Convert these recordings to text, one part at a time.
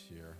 year.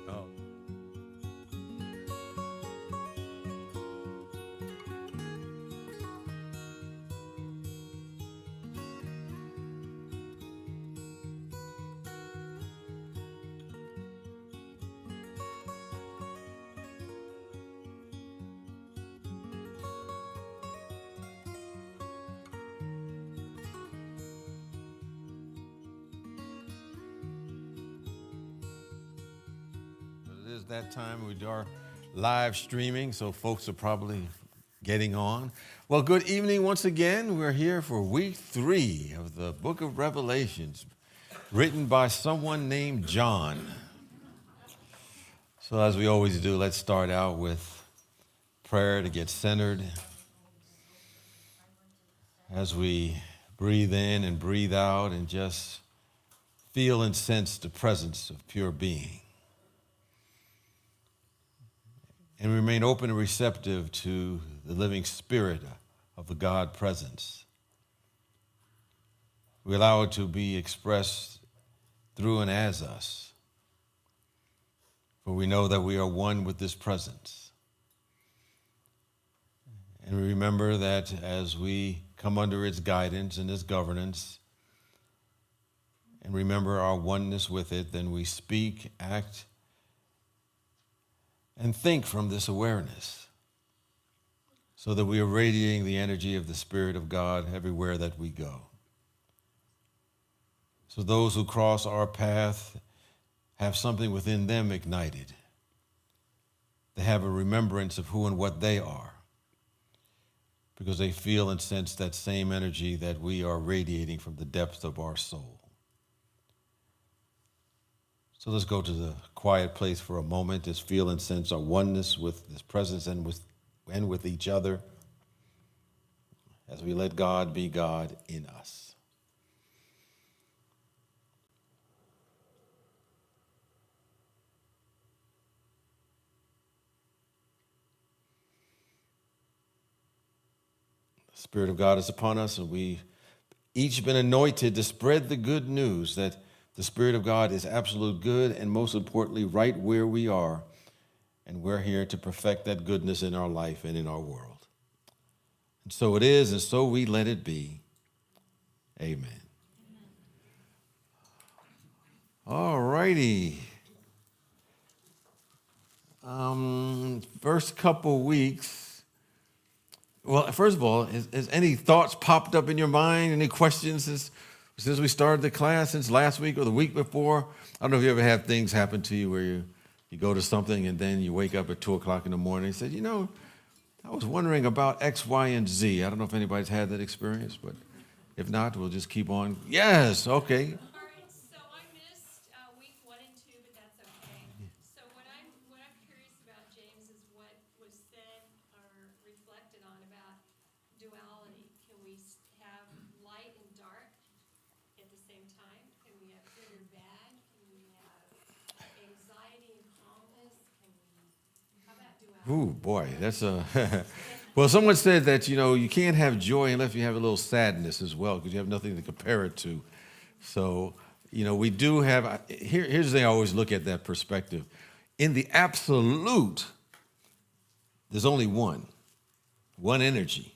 Oh. It is that time. We are live streaming, so folks are probably getting on. Well, good evening once again. We're here for week 3 of the book of Revelations, written by someone named John. So as we always do, let's start out with prayer to get centered. As we breathe in and breathe out and just feel and sense the presence of pure being. And remain open and receptive to the living spirit of the God presence. We allow it to be expressed through and as us. For we know that we are one with this presence. And we remember that as we come under its guidance and its governance, and remember our oneness with it, then we speak, act, and think from this awareness so that we are radiating the energy of the Spirit of God everywhere that we go. So those who cross our path have something within them ignited. They have a remembrance of who and what they are because they feel and sense that same energy that we are radiating from the depths of our soul. So let's go to the quiet place for a moment. Just feel and sense our oneness with this presence and with each other as we let God be God in us. The Spirit of God is upon us, and we've each been anointed to spread the good news that the Spirit of God is absolute good and most importantly, right where we are. And we're here to perfect that goodness in our life and in our world. And so it is, and so we let it be. Amen. All righty. First couple weeks. Well, first of all, has any thoughts popped up in your mind? Any questions since we started the class, since last week or the week before? I don't know if you ever have things happen to you where you go to something and then you wake up at 2 o'clock in the morning and say, I was wondering about X, Y, and Z. I don't know if anybody's had that experience, but if not, we'll just keep on. Yes, okay. All right, so I missed week 1 and 2, but that's okay. So what I'm curious about, James, is what was said or reflected on about duality. Can we have light and dark at the same time? Can we have good or bad? Can we have anxiety and calmness? How about duality? Ooh, boy, that's a... Well, someone said that, you can't have joy unless you have a little sadness as well, because you have nothing to compare it to. So, we do have... Here's the thing I always look at that perspective. In the absolute, there's only one energy.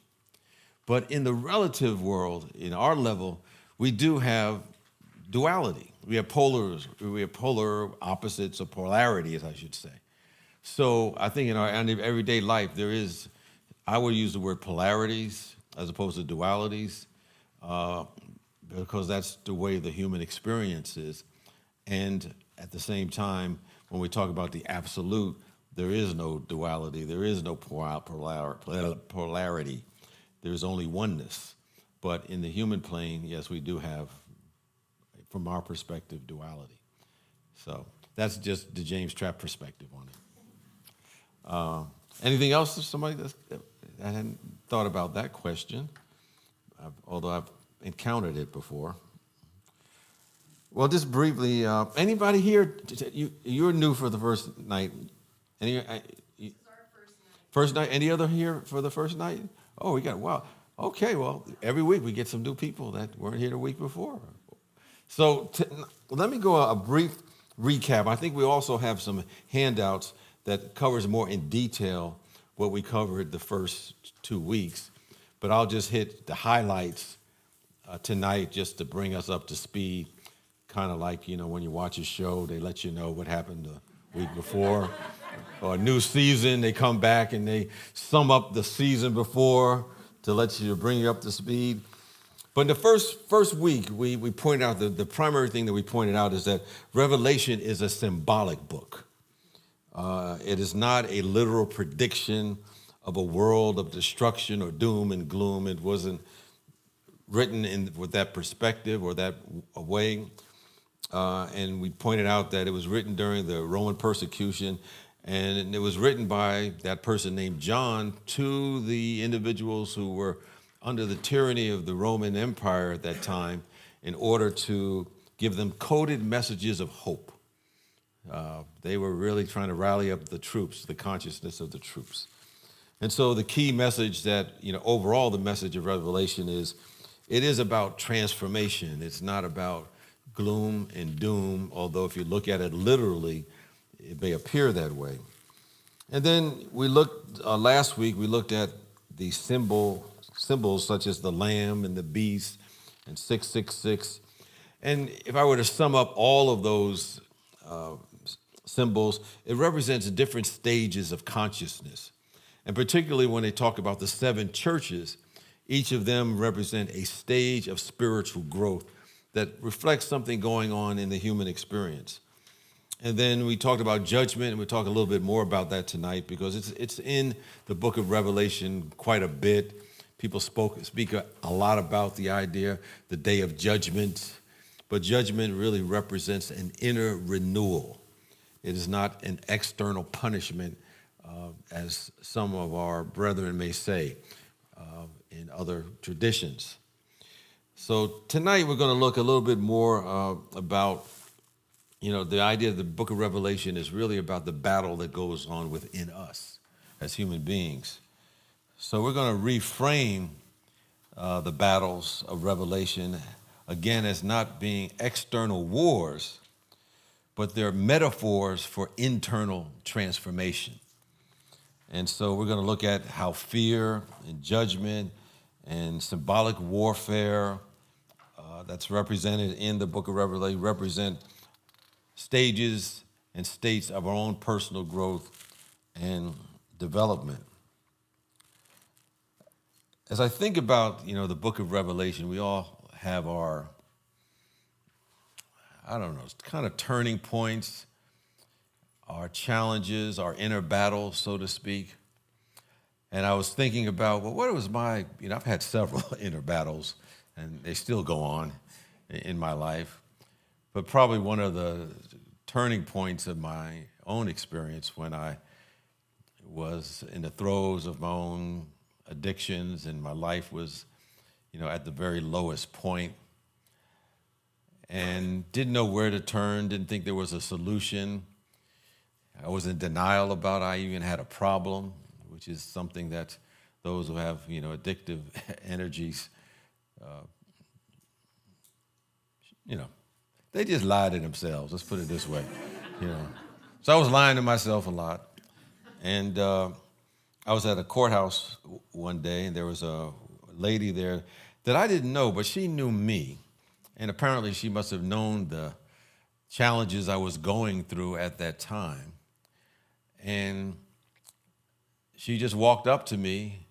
But in the relative world, in our level, we do have duality. We have polar opposites, or polarities, I should say. So I think in our everyday life, I would use the word polarities as opposed to dualities, because that's the way the human experience is. And at the same time, when we talk about the absolute, there is no duality, there is no polarity, there's only oneness. But in the human plane, yes, we do have, from our perspective, duality. So that's just the James Trapp perspective on it. Anything else? Somebody that hadn't thought about that question, although I've encountered it before. Well, just briefly, anybody here? You're new for the first night. This is our first night. First night. Any other here for the first night? Oh, we got wow. Okay, well, every week we get some new people that weren't here the week before. So let me go a brief recap. I think we also have some handouts that covers more in detail what we covered the first 2 weeks, but I'll just hit the highlights tonight just to bring us up to speed, kind of like, when you watch a show, they let you know what happened the week before, or a new season, they come back and they sum up the season before to bring you up to speed. But in the first week, we pointed out the primary thing that we pointed out is that Revelation is a symbolic book. It is not a literal prediction of a world of destruction or doom and gloom. It wasn't written with that perspective or that way. And we pointed out that it was written during the Roman persecution, and it was written by that person named John to the individuals who were under the tyranny of the Roman Empire at that time, in order to give them coded messages of hope. They were really trying to rally up the troops, the consciousness of the troops. And so the key message that, overall the message of Revelation is, it is about transformation. It's not about gloom and doom, although if you look at it literally, it may appear that way. And then we looked, last week, we looked at the symbols such as the lamb and the beast and 666. And if I were to sum up all of those symbols, it represents different stages of consciousness. And particularly when they talk about the 7 churches, each of them represent a stage of spiritual growth that reflects something going on in the human experience. And then we talked about judgment, and we'll talk a little bit more about that tonight because it's in the book of Revelation quite a bit. People speak a lot about the idea, the day of judgment, but judgment really represents an inner renewal. It is not an external punishment, as some of our brethren may say in other traditions. So tonight we're going to look a little bit more about, the idea of the book of Revelation is really about the battle that goes on within us as human beings. So we're going to reframe the battles of Revelation, again, as not being external wars, but they're metaphors for internal transformation. And so we're going to look at how fear and judgment and symbolic warfare that's represented in the book of Revelation represent stages and states of our own personal growth and development. As I think about, the book of Revelation, we all have our, kind of turning points, our challenges, our inner battles, so to speak. And I was thinking about, what was my, I've had several inner battles, and they still go on in my life. But probably one of the turning points of my own experience when I was in the throes of my own addictions and my life was, at the very lowest point and didn't know where to turn, didn't think there was a solution. I was in denial about I even had a problem, which is something that those who have, addictive energies, they just lie to themselves. Let's put it this way, So I was lying to myself a lot. And I was at a courthouse one day, and there was a lady there that I didn't know, but she knew me. And apparently she must have known the challenges I was going through at that time. And she just walked up to me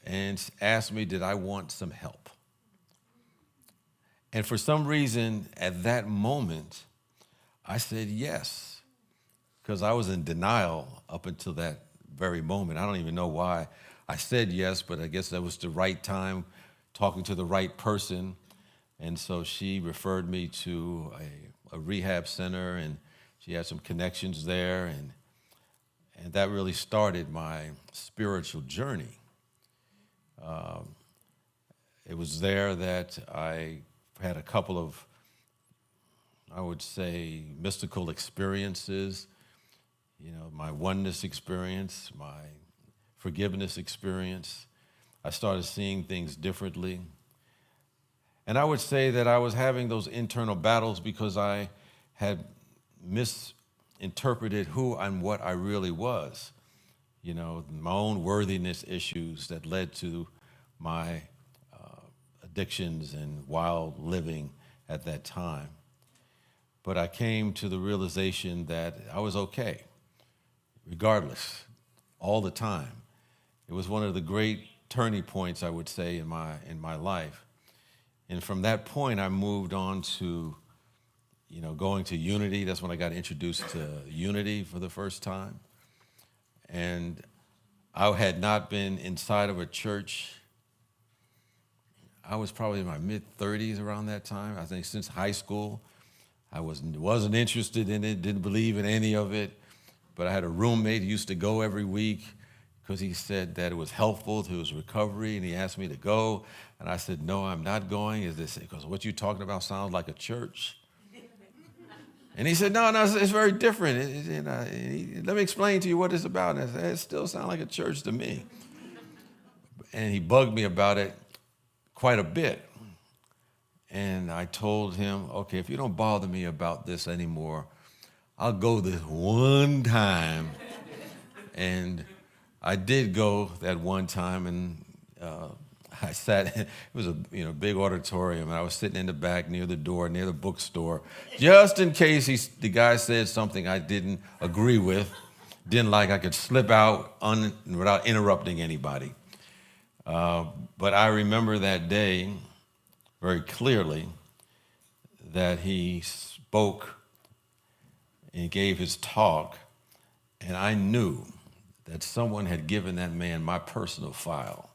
and asked me, did I want some help? And for some reason, at that moment, I said yes, because I was in denial up until that very moment. I don't even know why I said yes, but I guess that was the right time, talking to the right person. And so she referred me to a rehab center, and she had some connections there, and that really started my spiritual journey. It was there that I had a couple of, I would say, mystical experiences, my oneness experience, my forgiveness experience. I started seeing things differently. And I would say that I was having those internal battles because I had misinterpreted who and what I really was. My own worthiness issues that led to my addictions and wild living at that time. But I came to the realization that I was okay, regardless, all the time. It was one of the great turning points, I would say, in my life. And from that point, I moved on to, going to Unity. That's when I got introduced to Unity for the first time. And I had not been inside of a church. I was probably in my mid-30s around that time. I think since high school, I wasn't interested in it, didn't believe in any of it. But I had a roommate who used to go every week because he said that it was helpful to his recovery, and he asked me to go. And I said, no, I'm not going. Because what you're talking about sounds like a church. And he said, no, it's very different. Let me explain to you what it's about. And I said, it still sounds like a church to me. And he bugged me about it quite a bit. And I told him, okay, if you don't bother me about this anymore, I'll go this one time. And I did go that one time, and I sat, it was a big auditorium, and I was sitting in the back near the door, near the bookstore, just in case the guy said something I didn't agree with, didn't like, I could slip out without interrupting anybody. But I remember that day very clearly that he spoke and he gave his talk, and I knew that someone had given that man my personal file.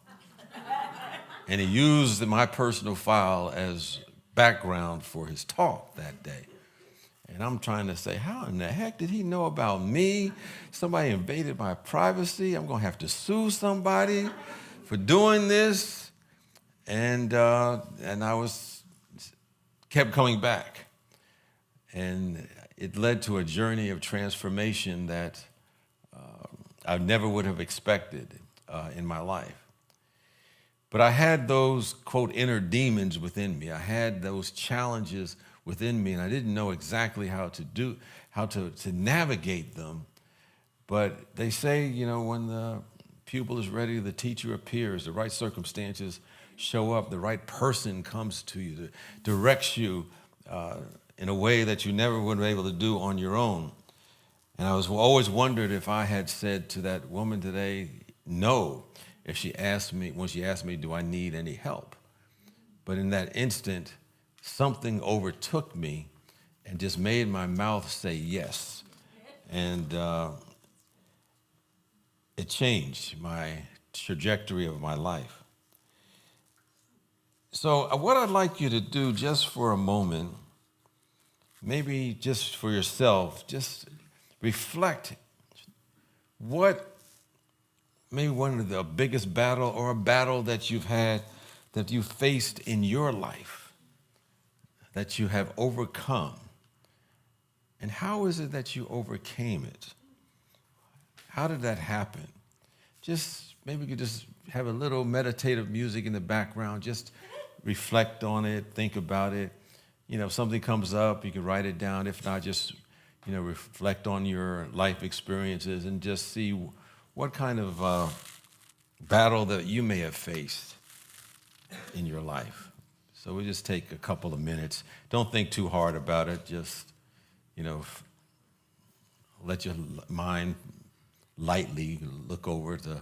And he used my personal file as background for his talk that day. And I'm trying to say, how in the heck did he know about me? Somebody invaded my privacy. I'm going to have to sue somebody for doing this. And I kept coming back. And it led to a journey of transformation that I never would have expected in my life. But I had those, quote, inner demons within me. I had those challenges within me, and I didn't know exactly how to navigate them. But they say, when the pupil is ready, the teacher appears, the right circumstances show up, the right person comes to you, directs you in a way that you never would be able to do on your own. And I was always wondered if I had said to that woman today, no, when she asked me, do I need any help? But in that instant, something overtook me and just made my mouth say yes. And it changed my trajectory of my life. So what I'd like you to do just for a moment, maybe just for yourself, just reflect maybe one of the biggest battle or a battle that you've had, that you faced in your life, that you have overcome. And how is it that you overcame it? How did that happen? Maybe you could just have a little meditative music in the background, just reflect on it, think about it. If something comes up, you can write it down. If not, just, reflect on your life experiences and just see what kind of battle that you may have faced in your life. So we just take a couple of minutes. Don't think too hard about it. Just, let your mind lightly look over the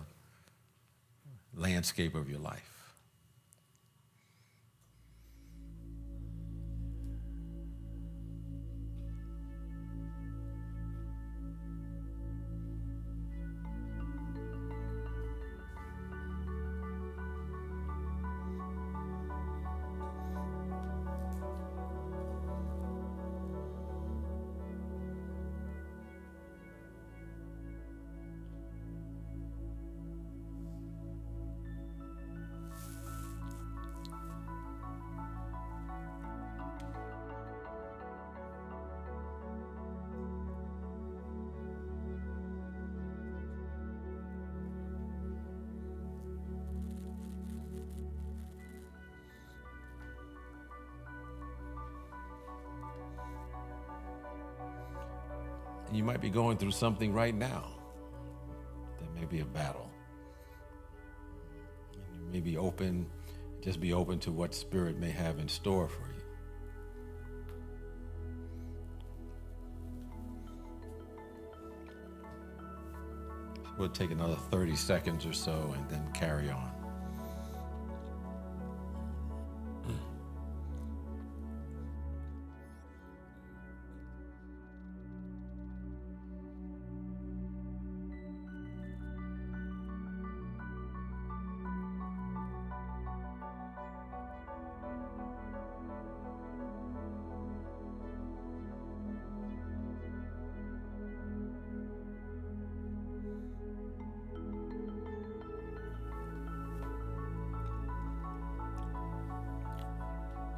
landscape of your life. You might be going through something right now that may be a battle. And you may be open, just be open to what Spirit may have in store for you. We'll take another 30 seconds or so and then carry on.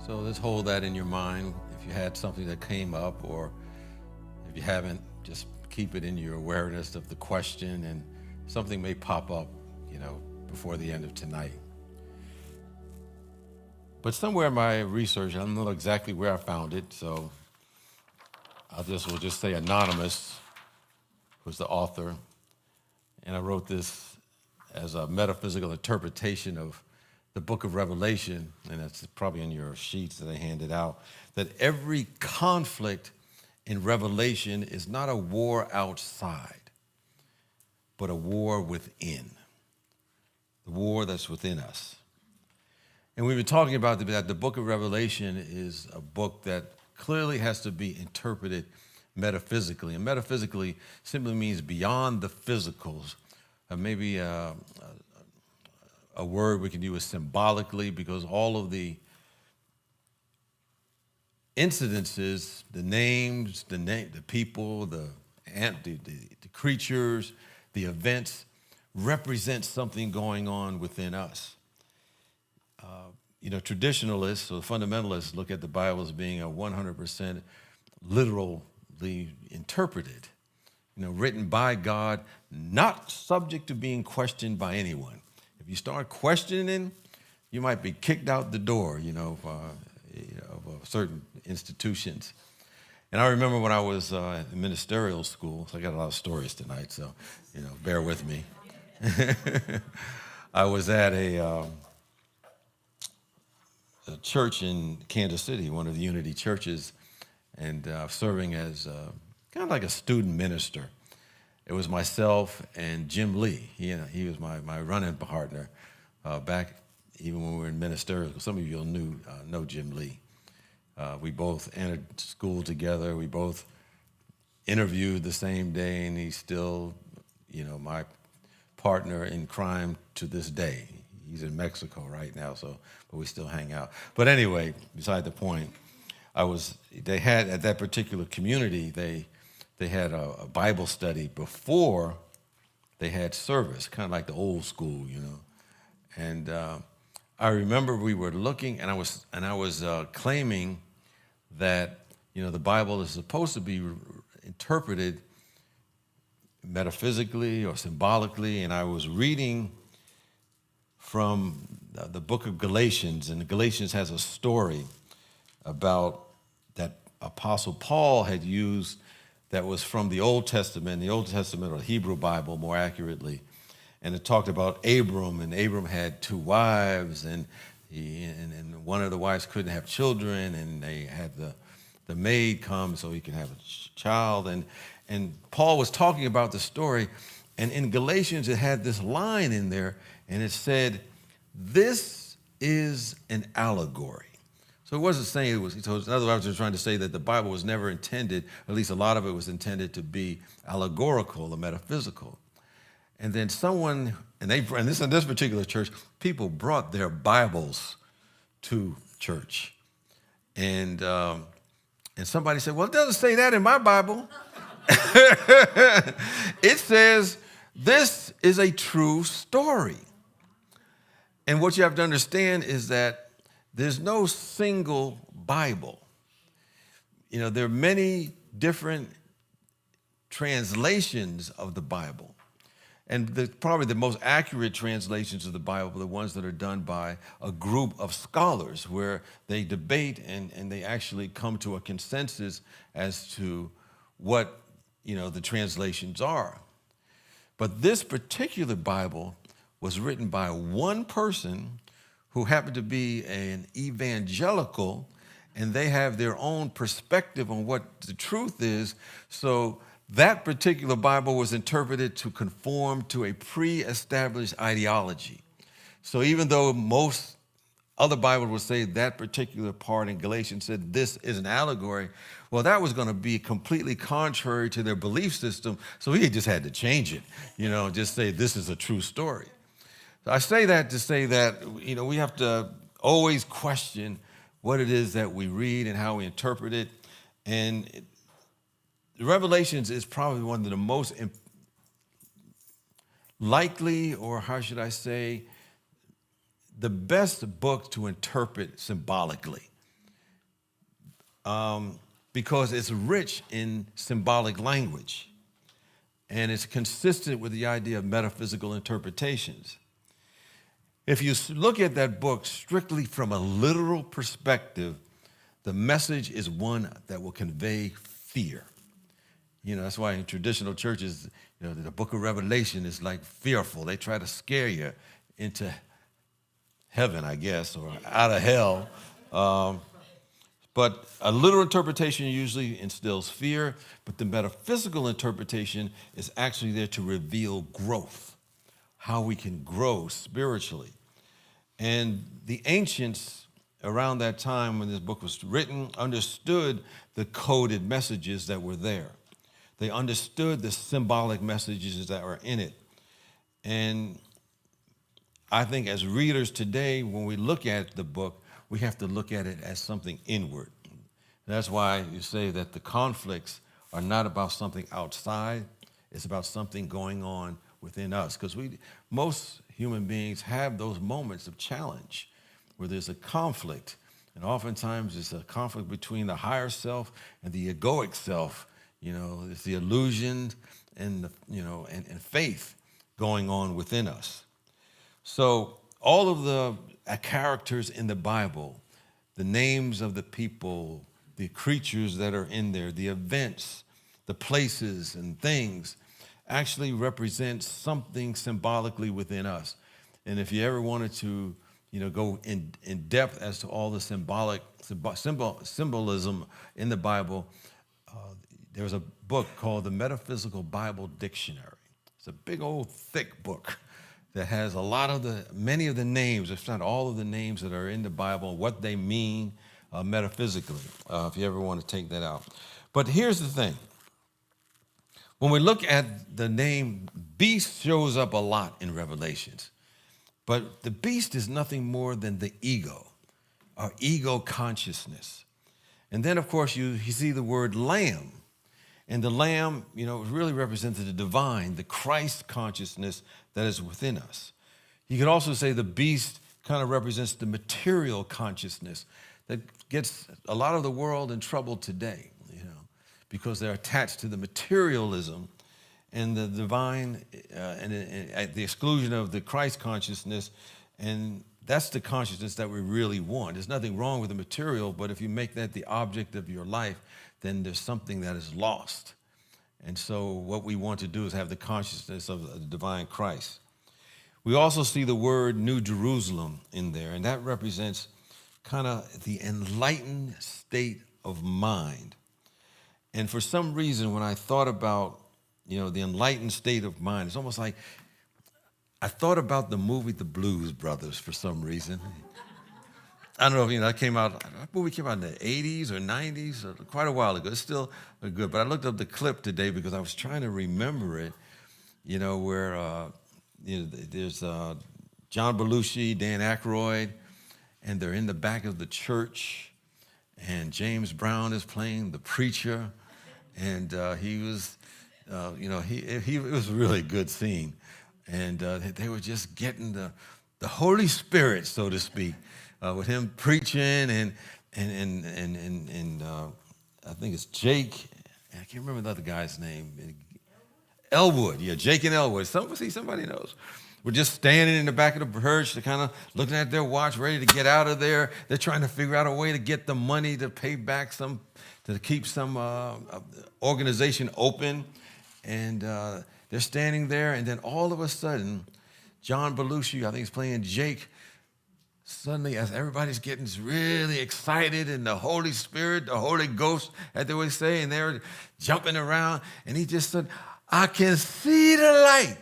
So let's hold that in your mind. If you had something that came up, or if you haven't, just keep it in your awareness of the question, and something may pop up, before the end of tonight. But somewhere in my research, I don't know exactly where I found it, so we'll just say Anonymous was the author. And I wrote this as a metaphysical interpretation of the book of Revelation, and that's probably in your sheets that I handed out, that every conflict in Revelation is not a war outside, but a war within, the war that's within us. And we've been talking about that the book of Revelation is a book that clearly has to be interpreted metaphysically. And metaphysically simply means beyond the physicals. Maybe a word we can use symbolically, because all of the incidences, the names, the people, the creatures, the events represent something going on within us. Traditionalists or fundamentalists look at the Bible as being a 100% literally interpreted, written by God, not subject to being questioned by anyone. If you start questioning, you might be kicked out the door, of certain institutions. And I remember when I was in ministerial school, so I got a lot of stories tonight, so, bear with me. I was at a church in Kansas City, one of the Unity churches, and serving as kind of like a student minister. It was myself and Jim Lee. He was my running partner back even when we were in ministerial. Some of you will know Jim Lee. We both entered school together. We both interviewed the same day, and he's still, my partner in crime to this day. He's in Mexico right now, but we still hang out. But anyway, beside the point, they had at that particular community, they had a Bible study before they had service, kind of like the old school, And I remember we were looking, and I was claiming that the Bible is supposed to be interpreted metaphysically or symbolically, and I was reading from the book of Galatians, and Galatians has a story about that Apostle Paul had used that was from the Old Testament, or Hebrew Bible more accurately. And it talked about Abram, and Abram had two wives, and And one of the wives couldn't have children, and they had the maid come so he could have a child. And Paul was talking about the story, and in Galatians it had this line in there, and it said, "This is an allegory." So it wasn't saying it was, so in other words, they're trying to say that the Bible was never intended, at least a lot of it was intended to be allegorical or metaphysical. And then someone, and in this particular church, people brought their Bibles to church. And somebody said, "Well, it doesn't say that in my Bible." It says, "This is a true story." And what you have to understand is that there's no single Bible. There are many different translations of the Bible. And probably the most accurate translations of the Bible are the ones that are done by a group of scholars where they debate and they actually come to a consensus as to what, the translations are. But this particular Bible was written by one person who happened to be an evangelical, and they have their own perspective on what the truth is. So that particular Bible was interpreted to conform to a pre-established ideology. So even though most other Bibles would say that particular part in Galatians said this is an allegory, well, that was going to be completely contrary to their belief system, so he just had to change it, just say this is a true story. I say that to say that, we have to always question what it is that we read and how we interpret it. And Revelations is probably one of the most likely, or how should I say, the best book to interpret symbolically. Because it's rich in symbolic language. And it's consistent with the idea of metaphysical interpretations. If you look at that book strictly from a literal perspective, the message is one that will convey fear. That's why in traditional churches, the book of Revelation is like fearful. They try to scare you into heaven, I guess, or out of hell. But a literal interpretation usually instills fear, but the metaphysical interpretation is actually there to reveal growth, how we can grow spiritually. And the ancients around that time when this book was written understood the coded messages that were there. They understood the symbolic messages that were in it. And I think as readers today, when we look at the book, we have to look at it as something inward. That's why you say that the conflicts are not about something outside. It's about something going on within us. Because most human beings have those moments of challenge where there's a conflict. And oftentimes it's a conflict between the higher self and the egoic self. It's the illusion and and faith going on within us. So all of the characters in the Bible, the names of the people, the creatures that are in there, the events, the places and things actually represent something symbolically within us. And if you ever wanted to, go in depth as to all the symbolism in the Bible, there's a book called the Metaphysical Bible Dictionary. It's a big old thick book that has many of the names, if not all of the names that are in the Bible, what they mean metaphysically, if you ever want to take that out. But here's the thing. When we look at the name, beast shows up a lot in Revelations. But the beast is nothing more than the ego, our ego consciousness. And then, of course, you see the word lamb. And the lamb, really represents the divine, the Christ consciousness that is within us. You could also say the beast kind of represents the material consciousness that gets a lot of the world in trouble today, because they're attached to the materialism and the divine and at the exclusion of the Christ consciousness. And that's the consciousness that we really want. There's nothing wrong with the material, but if you make that the object of your life, then there's something that is lost. And so what we want to do is have the consciousness of the divine Christ. We also see the word New Jerusalem in there, and that represents kind of the enlightened state of mind. And for some reason, when I thought about, the enlightened state of mind, it's almost like I thought about the movie The Blues Brothers for some reason. I don't know if that movie came out in the 80s or 90s, or quite a while ago. It's still good, but I looked up the clip today because I was trying to remember it, where there's John Belushi, Dan Aykroyd, and they're in the back of the church, and James Brown is playing the preacher, and he was, it was a really good scene, and they were just getting the Holy Spirit, so to speak, with him preaching, and I think it's Jake. I can't remember the other guy's name. Elwood, yeah, Jake and Elwood. Somebody knows. We're just standing in the back of the church, they're kind of looking at their watch, ready to get out of there. They're trying to figure out a way to get the money to pay back to keep some organization open. And they're standing there, and then all of a sudden, John Belushi, I think he's playing Jake, suddenly, as everybody's getting really excited, and the Holy Spirit, the Holy Ghost, as they would say, and they're jumping around, and he just said, "I can see the light.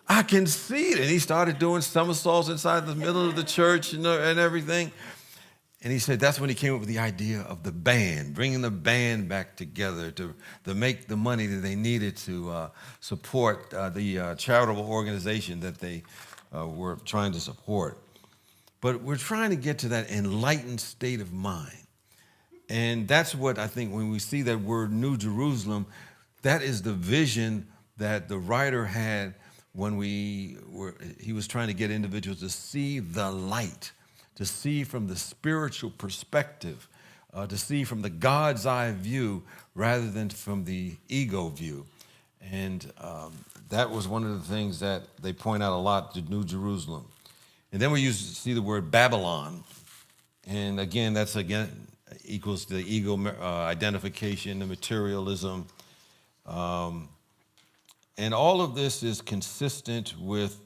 I can see it." And he started doing somersaults inside the middle of the church and everything. And he said that's when he came up with the idea of the band, bringing the band back together to make the money that they needed to support the charitable organization that they were trying to support. But we're trying to get to that enlightened state of mind. And that's what I think when we see that word New Jerusalem, that is the vision that the writer had when he was trying to get individuals to see the light, to see from the spiritual perspective, to see from the God's eye view rather than from the ego view. And that was one of the things that they point out a lot to New Jerusalem. And then we see the word Babylon. And again, that's equals the ego identification, the materialism. And all of this is consistent with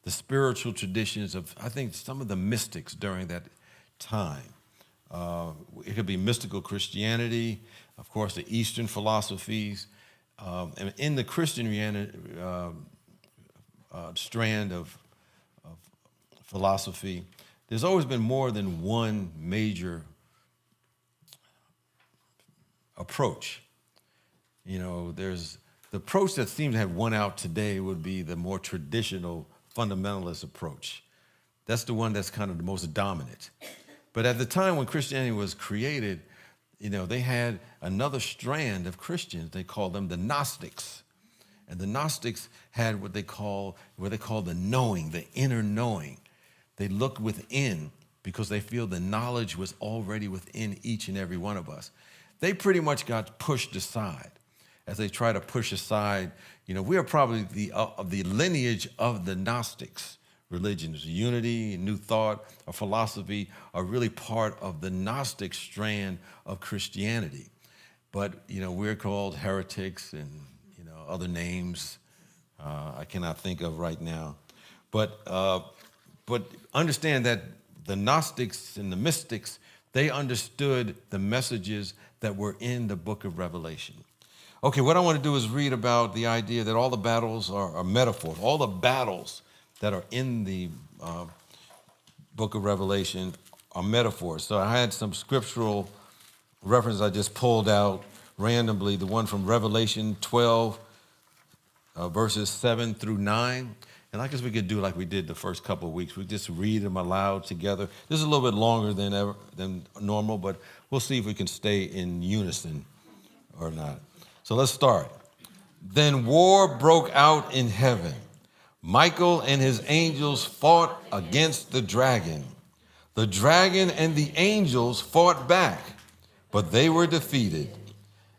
the spiritual traditions of, I think, some of the mystics during that time. It could be mystical Christianity, of course, the Eastern philosophies. And in the Christian strand of philosophy, there's always been more than one major approach. There's the approach that seems to have won out today would be the more traditional fundamentalist approach. That's the one that's kind of the most dominant. But at the time when Christianity was created, they had another strand of Christians. They called them the Gnostics. And the Gnostics had what they call the knowing, the inner knowing. They looked within because they feel the knowledge was already within each and every one of us. They pretty much got pushed aside. As they try to push aside, we are probably of the lineage of the Gnostics. Religions, unity, new thought, or philosophy are really part of the Gnostic strand of Christianity. But, we're called heretics and, other names I cannot think of right now. But understand that the Gnostics and the mystics, they understood the messages that were in the book of Revelation. Okay, what I want to do is read about the idea that all the battles are metaphors. All the battles that are in the book of Revelation are metaphors. So I had some scriptural references I just pulled out randomly. The one from Revelation 12, verses 7 through 9. And I guess we could do like we did the first couple of weeks. We just read them aloud together. This is a little bit longer than normal, but we'll see if we can stay in unison or not. So let's start. Then war broke out in heaven. Michael and his angels fought against the dragon. The dragon and the angels fought back, but they were defeated,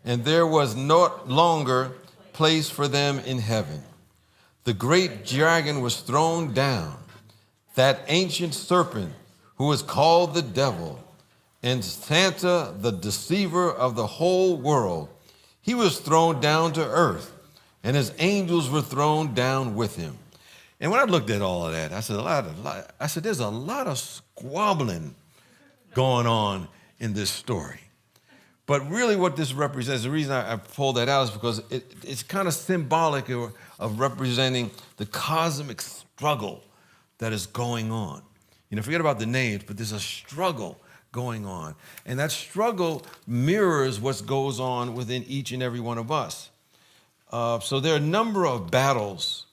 and there was no longer place for them in heaven. The great dragon was thrown down, that ancient serpent who is called the devil, and Satan, the deceiver of the whole world. He was thrown down to earth, and his angels were thrown down with him. And when I looked at all of that, I said, there's a lot of squabbling going on in this story. But really what this represents, the reason I pulled that out is because it's kind of symbolic of representing the cosmic struggle that is going on. Forget about the names, but there's a struggle going on. And that struggle mirrors what goes on within each and every one of us. So there are a number of battles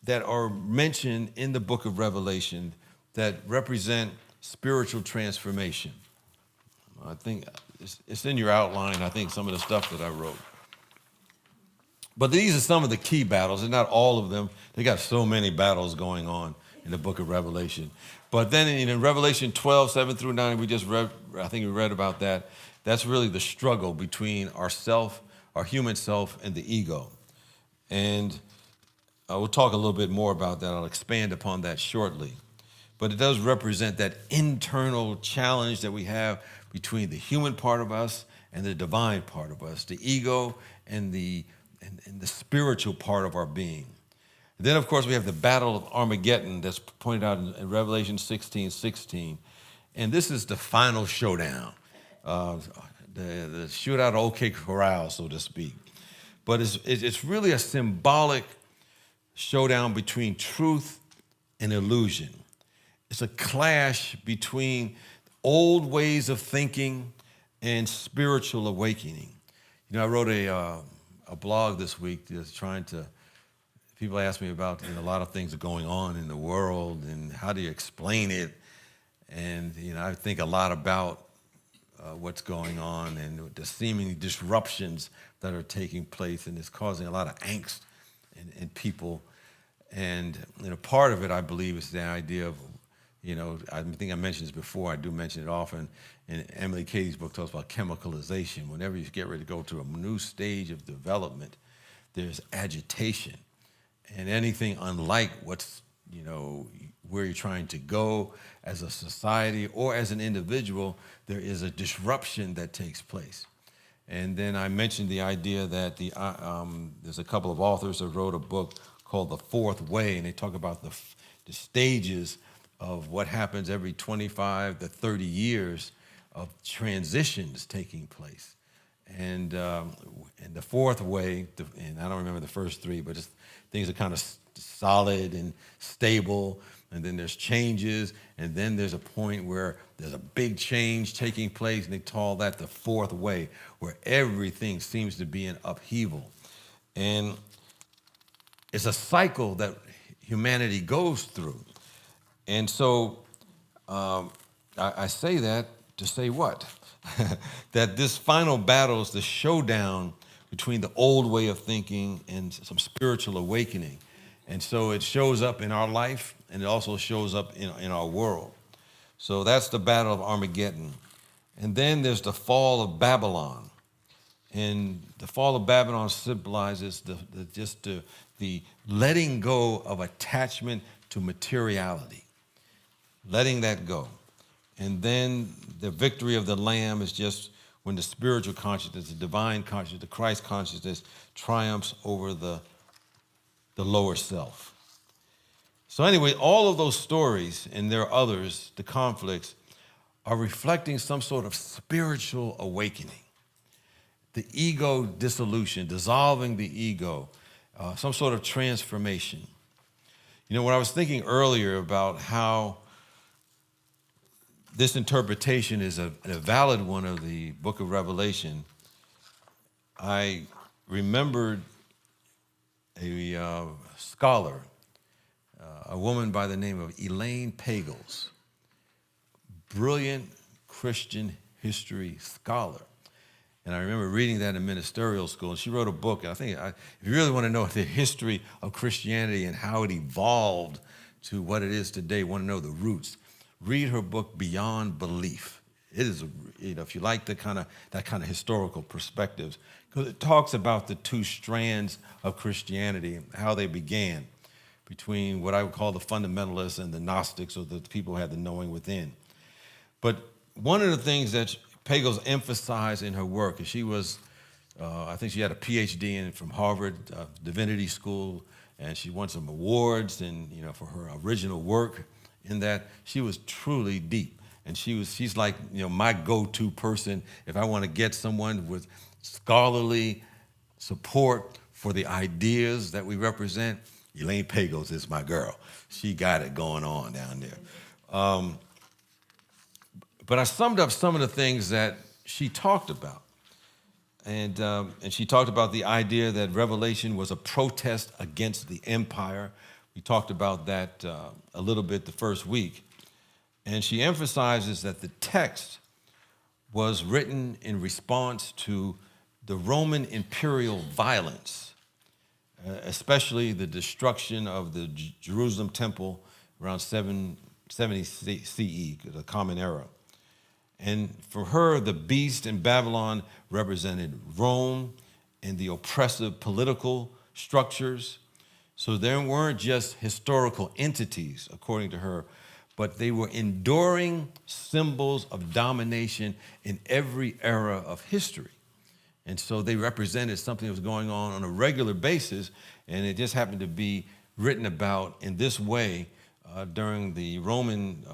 that are mentioned in the book of Revelation that represent spiritual transformation. I think it's in your outline, I think, some of the stuff that I wrote. But these are some of the key battles, and not all of them. They got so many battles going on in the book of Revelation. But then in Revelation 12, 7 through 9, we just read, I think we read about that. That's really the struggle between our human self, and the ego. And we'll talk a little bit more about that. I'll expand upon that shortly. But it does represent that internal challenge that we have between the human part of us and the divine part of us, the ego and the spiritual part of our being. And then, of course, we have the Battle of Armageddon that's pointed out in Revelation 16:16. And this is the final showdown, the shootout of OK Corral, so to speak. But it's really a symbolic showdown between truth and illusion. It's a clash between old ways of thinking and spiritual awakening. I wrote a blog this week just trying to, people ask me about a lot of things that are going on in the world and how do you explain it. And, I think a lot about what's going on and the seeming disruptions that are taking place, and it's causing a lot of angst in people. And, part of it, I believe, is the idea of, I think I mentioned this before, I do mention it often, and Emily Katie's book talks about chemicalization. Whenever you get ready to go to a new stage of development, there's agitation. And anything unlike what's, where you're trying to go as a society or as an individual, there is a disruption that takes place. And then I mentioned the idea that there's a couple of authors that wrote a book called The Fourth Way, and they talk about the stages of what happens every 25 to 30 years of transitions taking place. And the fourth way, and I don't remember the first three, but things are kind of solid and stable, and then there's changes, and then there's a point where there's a big change taking place, and they call that the fourth way, where everything seems to be in upheaval. And it's a cycle that humanity goes through. And so I say that to say what? That this final battle is the showdown between the old way of thinking and some spiritual awakening. And so it shows up in our life, and it also shows up in our world. So that's the Battle of Armageddon. And then there's the fall of Babylon. And the fall of Babylon symbolizes the letting go of attachment to materiality. Letting that go. And then the victory of the Lamb is just when the spiritual consciousness, the divine consciousness, the Christ consciousness triumphs over the lower self. So anyway, all of those stories, and there are others, the conflicts, are reflecting some sort of spiritual awakening. The ego dissolution, dissolving the ego, some sort of transformation. When I was thinking earlier about how this interpretation is a valid one of the book of Revelation, I remembered a scholar, a woman by the name of Elaine Pagels, brilliant Christian history scholar. And I remember reading that in ministerial school, and she wrote a book. I think if you really want to know the history of Christianity and how it evolved to what it is today, want to know the roots, read her book, Beyond Belief. It is, if you like that kind of historical perspectives, because it talks about the two strands of Christianity and how they began between what I would call the fundamentalists and the Gnostics, or the people who had the knowing within. But one of the things that Pagels emphasized in her work, and she was, I think she had a PhD from Harvard Divinity School, and she won some awards and for her original work in that. She was truly deep. And she's like, my go-to person if I want to get someone with scholarly support for the ideas that we represent. Elaine Pagels is my girl. She got it going on down there. But I summed up some of the things that she talked about. And she talked about the idea that Revelation was a protest against the empire. We talked about that a little bit the first week. And she emphasizes that the text was written in response to the Roman imperial violence, especially the destruction of the Jerusalem temple around 770 CE, the Common Era. And for her, the beast in Babylon represented Rome and the oppressive political structures. So there weren't just historical entities, according to her, but they were enduring symbols of domination in every era of history. And so they represented something that was going on a regular basis, and it just happened to be written about in this way during the Roman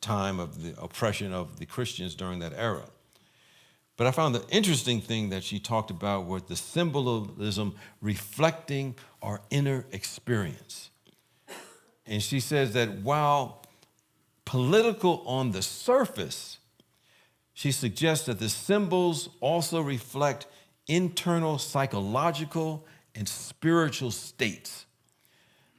time of the oppression of the Christians during that era. But I found the interesting thing that she talked about was the symbolism reflecting our inner experience. And she says that while political on the surface, she suggests that the symbols also reflect internal psychological and spiritual states,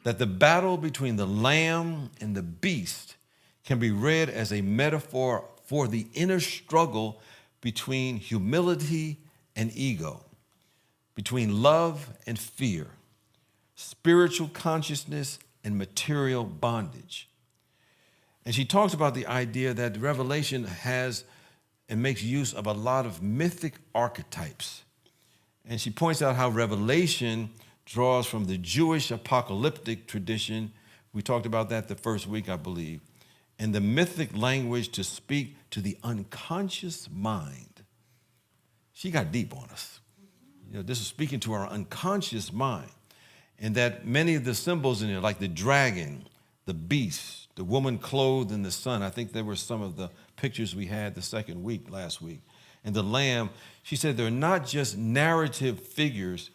that the battle between the lamb and the beast can be read as a metaphor for the inner struggle between humility and ego, between love and fear, spiritual consciousness and material bondage. And she talks about the idea that Revelation has and makes use of a lot of mythic archetypes. And she points out how Revelation draws from the Jewish apocalyptic tradition. We talked about that the first week, I believe. And the mythic language to speak to the unconscious mind. She got deep on us. This is speaking to our unconscious mind. And that many of the symbols in it, like the dragon, the beast, the woman clothed in the sun, I think there were some of the pictures we had the second week, last week, and the lamb, she said they're not just narrative figures,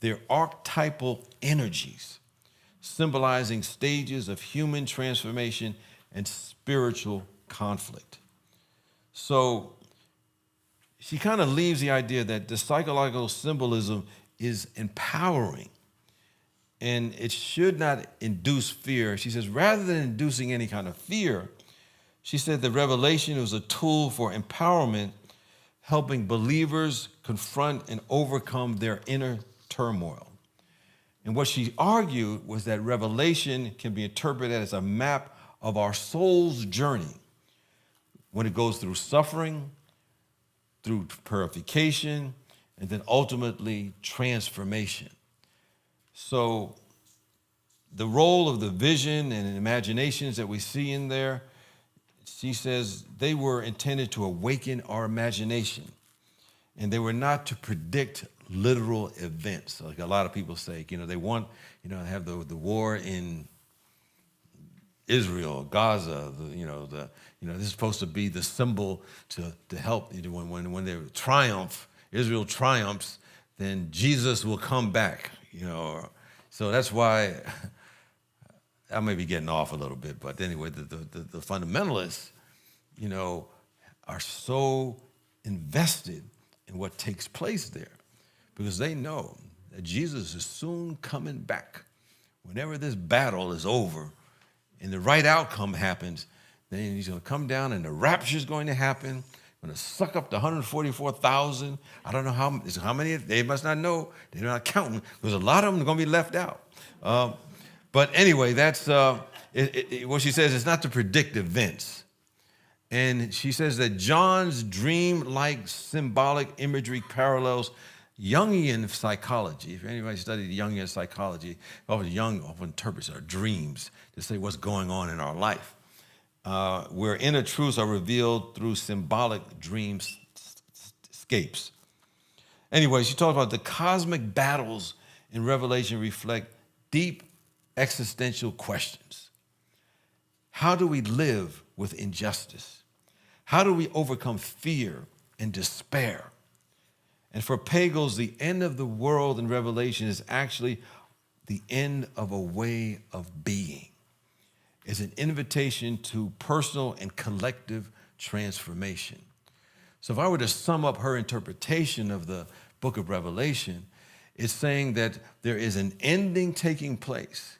they're archetypal energies, symbolizing stages of human transformation and spiritual conflict. So she kind of leaves the idea that the psychological symbolism is empowering and it should not induce fear. She says, rather than inducing any kind of fear, she said the revelation was a tool for empowerment, helping believers confront and overcome their inner turmoil. And what she argued was that revelation can be interpreted as a map of our soul's journey when it goes through suffering, through purification, and then ultimately transformation. So the role of the vision and imaginations that we see in there, she says they were intended to awaken our imagination, and they were not to predict literal events. Like a lot of people say, they want, to have the war in Israel, Gaza, this is supposed to be the symbol to help, when they triumph, Israel triumphs, then Jesus will come back, So that's why I may be getting off a little bit, but anyway, the fundamentalists, are so invested in what takes place there because they know that Jesus is soon coming back. Whenever this battle is over and the right outcome happens, then he's going to come down and the rapture is going to happen. Going to suck up the 144,000. I don't know how many. They must not know. They're not counting because a lot of them are going to be left out. But anyway, that's what she says. It's not to predict events. And she says that John's dream-like symbolic imagery parallels Jungian psychology. If anybody studied Jungian psychology, Jung often interprets our dreams to say what's going on in our life. Where inner truths are revealed through symbolic dreamscapes. Anyway, she talked about the cosmic battles in Revelation reflect deep existential questions. How do we live with injustice? How do we overcome fear and despair? And for pagans, the end of the world in Revelation is actually the end of a way of being. It's an invitation to personal and collective transformation. So if I were to sum up her interpretation of the book of Revelation, it's saying that there is an ending taking place.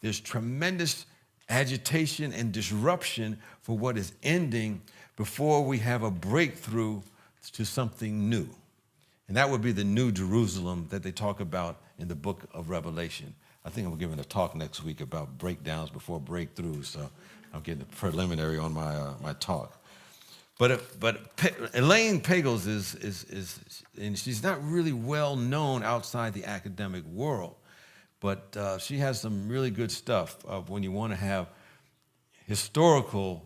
There's tremendous agitation and disruption for what is ending before we have a breakthrough to something new. And that would be the New Jerusalem that they talk about in the book of Revelation. I think I'm giving a talk next week about breakdowns before breakthroughs, so I'm getting a preliminary on my talk. But Elaine Pagels is and she's not really well known outside the academic world, but she has some really good stuff of when you want to have historical,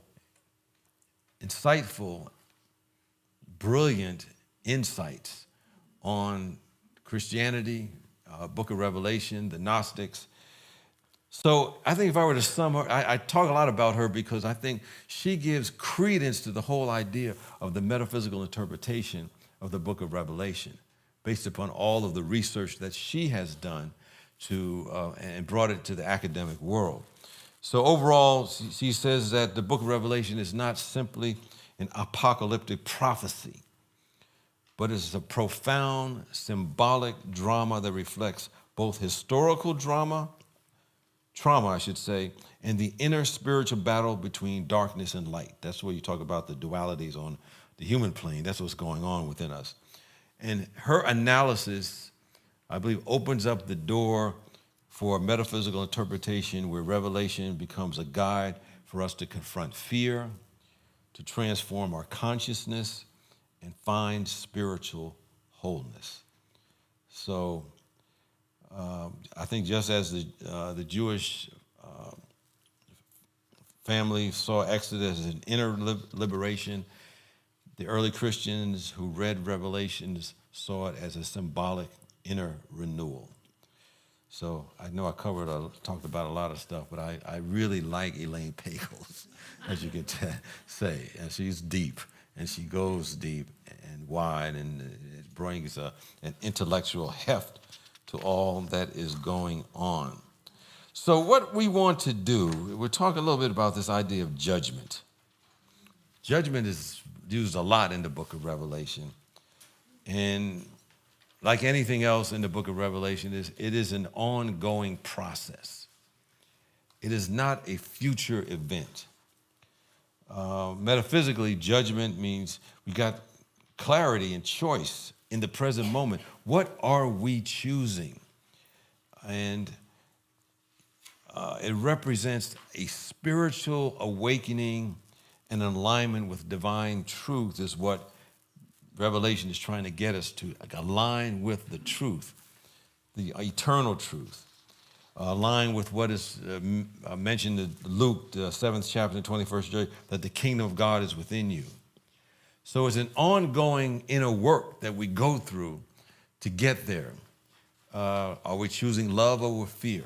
insightful, brilliant insights on Christianity, book of Revelation, the Gnostics. So I think if I were to sum her, I talk a lot about her because I think she gives credence to the whole idea of the metaphysical interpretation of the book of Revelation, based upon all of the research that she has done and brought it to the academic world. So overall, she says that the book of Revelation is not simply an apocalyptic prophecy, but it's a profound symbolic drama that reflects both historical trauma, I should say, and the inner spiritual battle between darkness and light. That's where you talk about the dualities on the human plane. That's what's going on within us. And her analysis, I believe, opens up the door for a metaphysical interpretation where Revelation becomes a guide for us to confront fear, to transform our consciousness, and find spiritual wholeness. So I think just as the Jewish family saw Exodus as an inner liberation, the early Christians who read Revelations saw it as a symbolic inner renewal. So I know I talked about a lot of stuff, but I really like Elaine Pagels, as you can say. And she's deep, and she goes deep and wide, and it brings an intellectual heft to all that is going on. So what we want to do, we'll talk a little bit about this idea of judgment. Judgment is used a lot in the book of Revelation. And like anything else in the book of Revelation, it is an ongoing process. It is not a future event. Metaphysically, judgment means we got clarity and choice in the present moment. What are we choosing? And it represents a spiritual awakening and alignment with divine truth is what Revelation is trying to get us to, align with the truth, the eternal truth. Align with what is mentioned in Luke, the 7th chapter, 21st verse, that the kingdom of God is within you. So it's an ongoing inner work that we go through to get there. Are we choosing love over fear?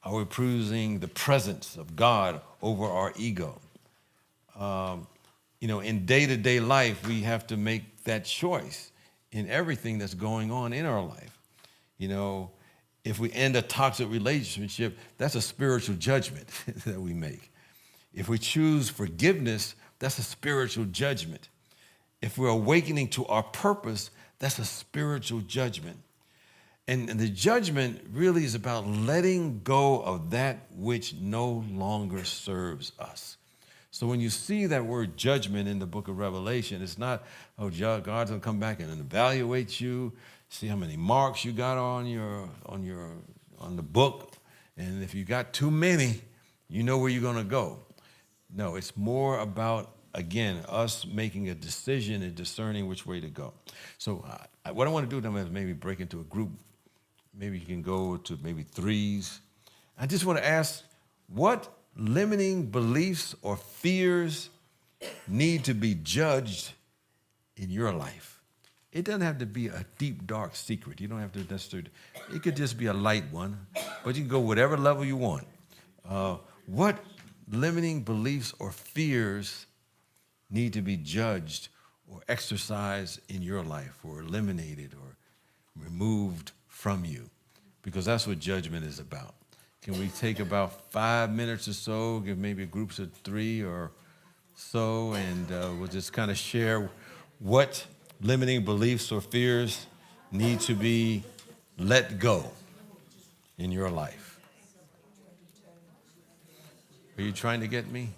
Are we choosing the presence of God over our ego? In day-to-day life, we have to make that choice in everything that's going on in our life. If we end a toxic relationship, that's a spiritual judgment that we make. If we choose forgiveness, that's a spiritual judgment. If we're awakening to our purpose, that's a spiritual judgment. And the judgment really is about letting go of that which no longer serves us. So when you see that word judgment in the book of Revelation, it's not, God's going to come back and evaluate you, see how many marks you got on the book, and if you got too many, you know where you're going to go. No, it's more about, again, us making a decision and discerning which way to go. So what I want to do then is maybe break into a group. Maybe you can go to maybe threes. I just want to ask, what limiting beliefs or fears need to be judged in your life? It doesn't have to be a deep, dark secret. You don't have to necessarily, it could just be a light one, but you can go whatever level you want. What limiting beliefs or fears need to be judged or exercised in your life or eliminated or removed from you? Because that's what judgment is about. Can we take about 5 minutes or so, give maybe groups of 3 or so, and we'll just kind of share what limiting beliefs or fears need to be let go in your life. Are you trying to get me?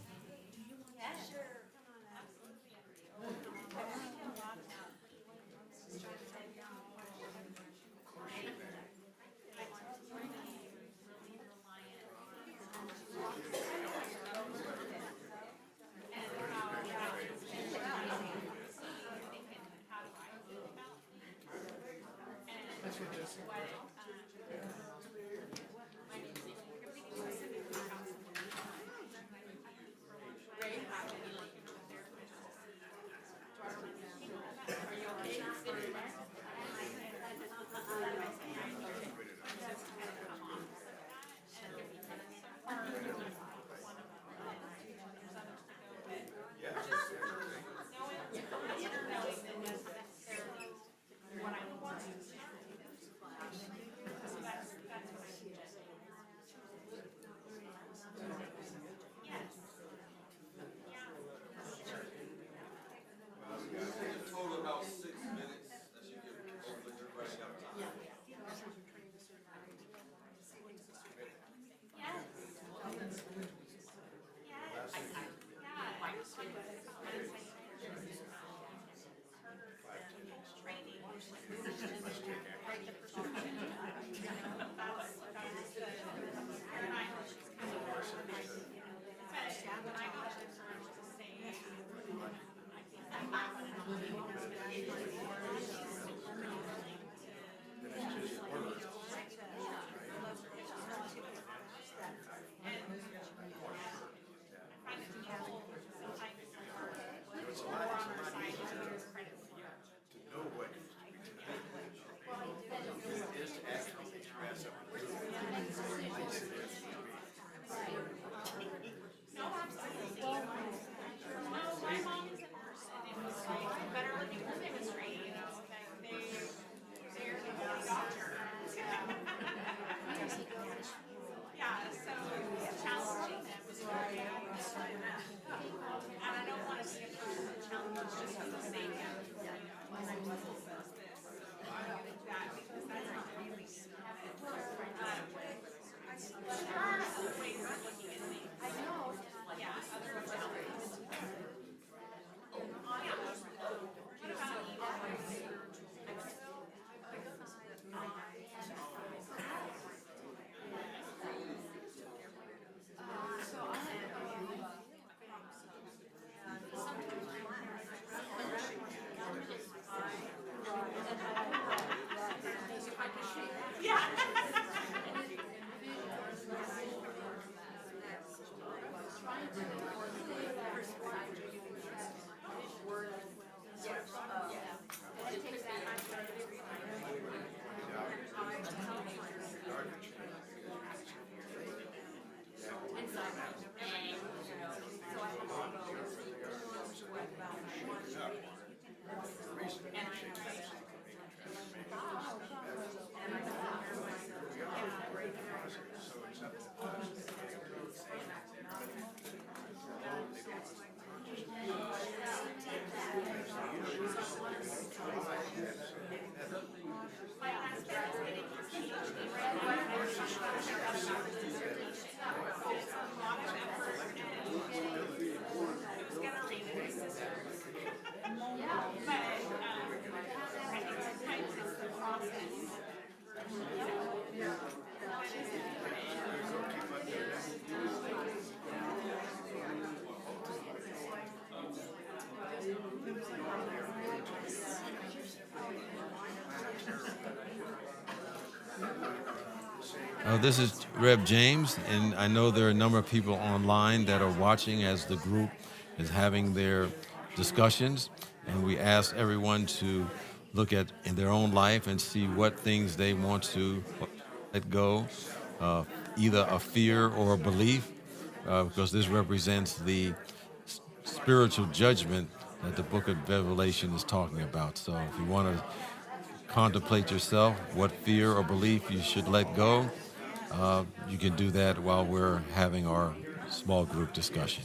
This is Rev James, and I know there are a number of people online that are watching as the group is having their discussions, and we ask everyone to look at in their own life and see what things they want to let go, either a fear or a belief, because this represents the spiritual judgment that the book of Revelation is talking about. So if you want to contemplate yourself, what fear or belief you should let go, you can do that while we're having our small group discussion.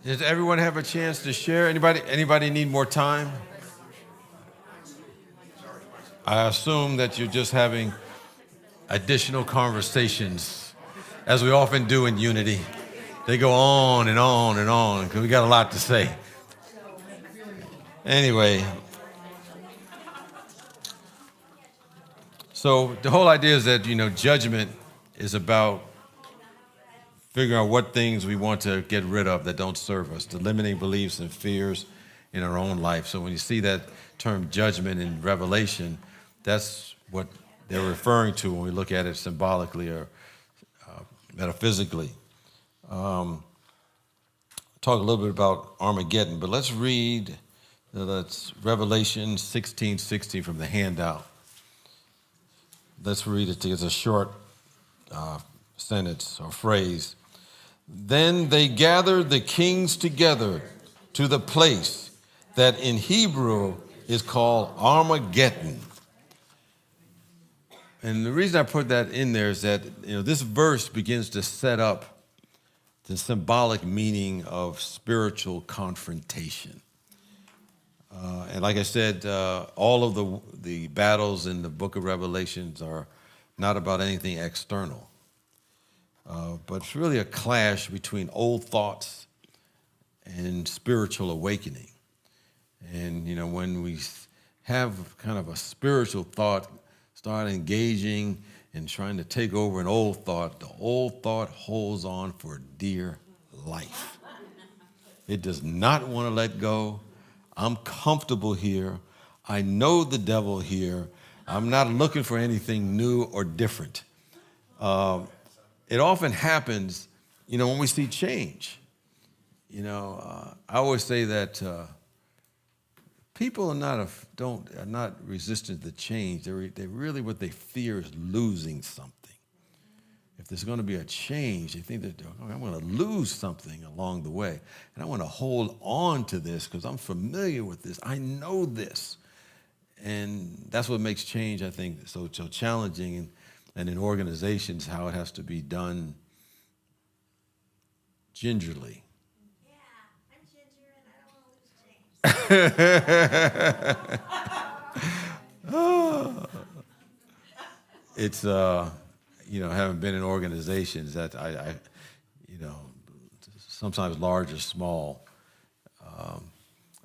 Does everyone have a chance to share? Anybody need more time? I assume that you're just having additional conversations, as we often do in Unity. They go on and on and on because we got a lot to say. Anyway, so the whole idea is that, judgment is about figuring out what things we want to get rid of that don't serve us, the limiting beliefs and fears in our own life. So when you see that term judgment in Revelation, that's what they're referring to when we look at it symbolically or metaphysically. Talk a little bit about Armageddon, but let's read that's Revelation 16:16 from the handout. Let's read it. It's a short sentence or phrase. Then they gathered the kings together to the place that in Hebrew is called Armageddon. And the reason I put that in there is that this verse begins to set up the symbolic meaning of spiritual confrontation. And like I said, all of the battles in the book of Revelations are not about anything external. But it's really a clash between old thoughts and spiritual awakening. And, when we have kind of a spiritual thought, start engaging and trying to take over an old thought, the old thought holds on for dear life. It does not want to let go. I'm comfortable here. I know the devil here. I'm not looking for anything new or different. It often happens, when we see change. I always say that people are not resistant to change. They really what they fear is losing something. If there's going to be a change, they think that I'm going to lose something along the way, and I want to hold on to this because I'm familiar with this. I know this, and that's what makes change, I think, so challenging. And in organizations, how it has to be done gingerly. Yeah, I'm ginger and I don't want to lose change. It's having been in organizations that I sometimes large or small,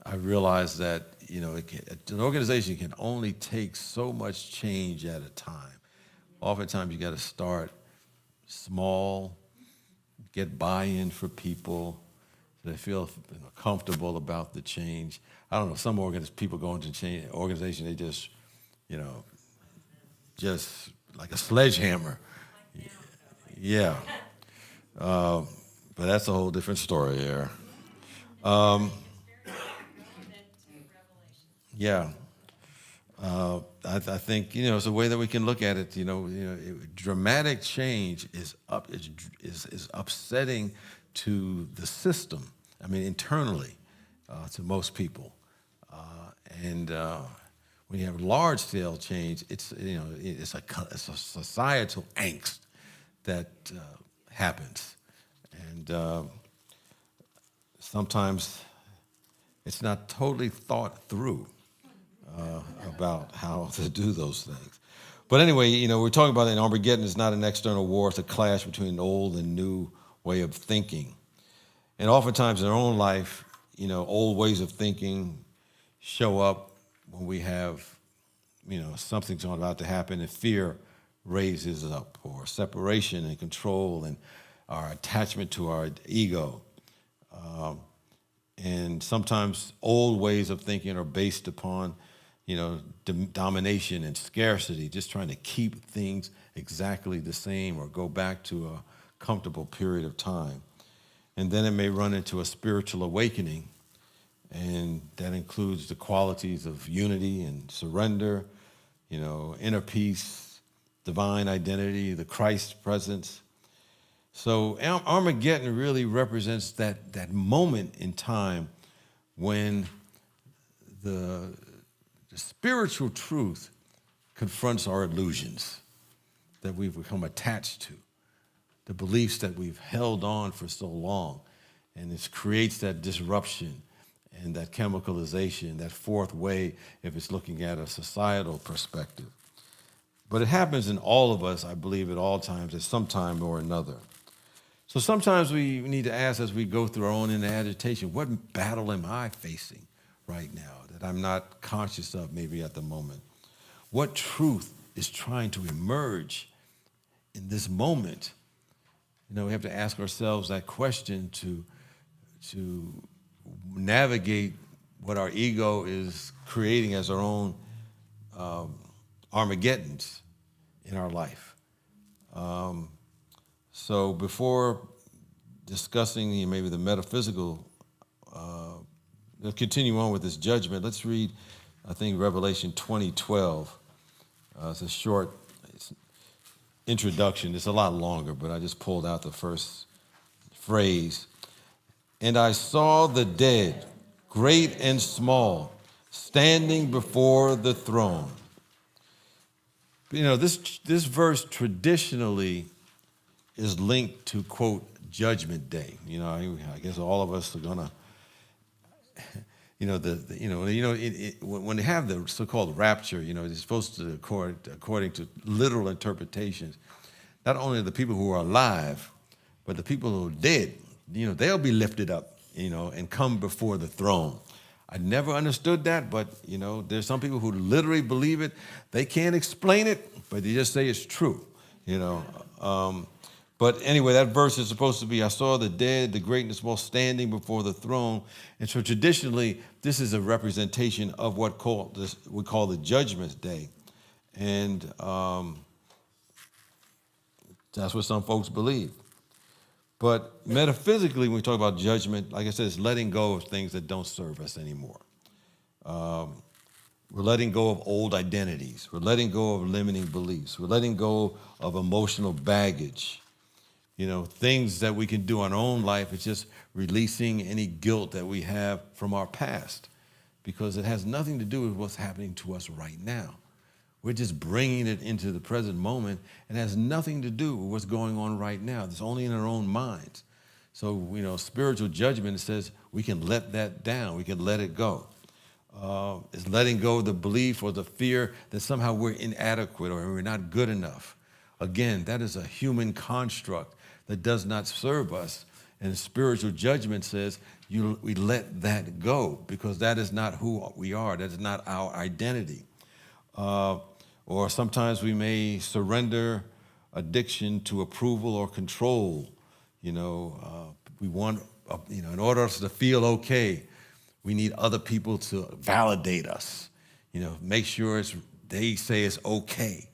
I realize that an organization can only take so much change at a time. Oftentimes you got to start small, get buy-in for people so they feel comfortable about the change. I don't know, some people go into change organization, they just like a sledgehammer. Yeah. But that's a whole different story there. Yeah. I think it's a way that we can look at it. Dramatic change is upsetting to the system. I mean, internally, to most people, and when you have large-scale change, it's a societal angst that happens, and sometimes it's not totally thought through about how to do those things. But anyway, we're talking about that Armageddon is not an external war, it's a clash between an old and new way of thinking. And oftentimes in our own life, old ways of thinking show up when we have, something's about to happen and fear raises up, or separation and control and our attachment to our ego. And sometimes old ways of thinking are based upon, domination and scarcity, just trying to keep things exactly the same or go back to a comfortable period of time. And then it may run into a spiritual awakening, and that includes the qualities of unity and surrender, inner peace, divine identity, the Christ presence. So Armageddon really represents that moment in time when the spiritual truth confronts our illusions that we've become attached to, the beliefs that we've held on for so long, and it creates that disruption and that chemicalization, that fourth way, if it's looking at a societal perspective. But it happens in all of us, I believe, at all times, at some time or another. So sometimes we need to ask, as we go through our own inner agitation, what battle am I facing right now that I'm not conscious of maybe at the moment? What truth is trying to emerge in this moment? We have to ask ourselves that question to navigate what our ego is creating as our own Armageddons in our life. So before discussing maybe the metaphysical, let's continue on with this judgment. Let's read, I think, Revelation 20:12. It's a short introduction. It's a lot longer, but I just pulled out the first phrase. And I saw the dead, great and small, standing before the throne. This verse traditionally is linked to, quote, Judgment Day. I guess all of us are gonna, when they have the so-called rapture, it's supposed to, according to literal interpretations, not only the people who are alive, but the people who are dead, they'll be lifted up, and come before the throne. I never understood that, but, there's some people who literally believe it. They can't explain it, but they just say it's true, But anyway, that verse is supposed to be, I saw the dead, the great and the small, standing before the throne. And so traditionally, this is a representation of what we call the Judgment Day. And that's what some folks believe. But metaphysically, when we talk about judgment, like I said, it's letting go of things that don't serve us anymore. We're letting go of old identities. We're letting go of limiting beliefs. We're letting go of emotional baggage. Things that we can do in our own life. It's just releasing any guilt that we have from our past, because it has nothing to do with what's happening to us right now. We're just bringing it into the present moment, and has nothing to do with what's going on right now. It's only in our own minds. So, spiritual judgment says we can let that down. We can let it go. It's letting go of the belief or the fear that somehow we're inadequate or we're not good enough. Again, that is a human construct that does not serve us. And spiritual judgment says we let that go, because that is not who we are. That is not our identity. Or sometimes we may surrender addiction to approval or control. We want, in order for us to feel okay, we need other people to validate us. Make sure they say it's okay.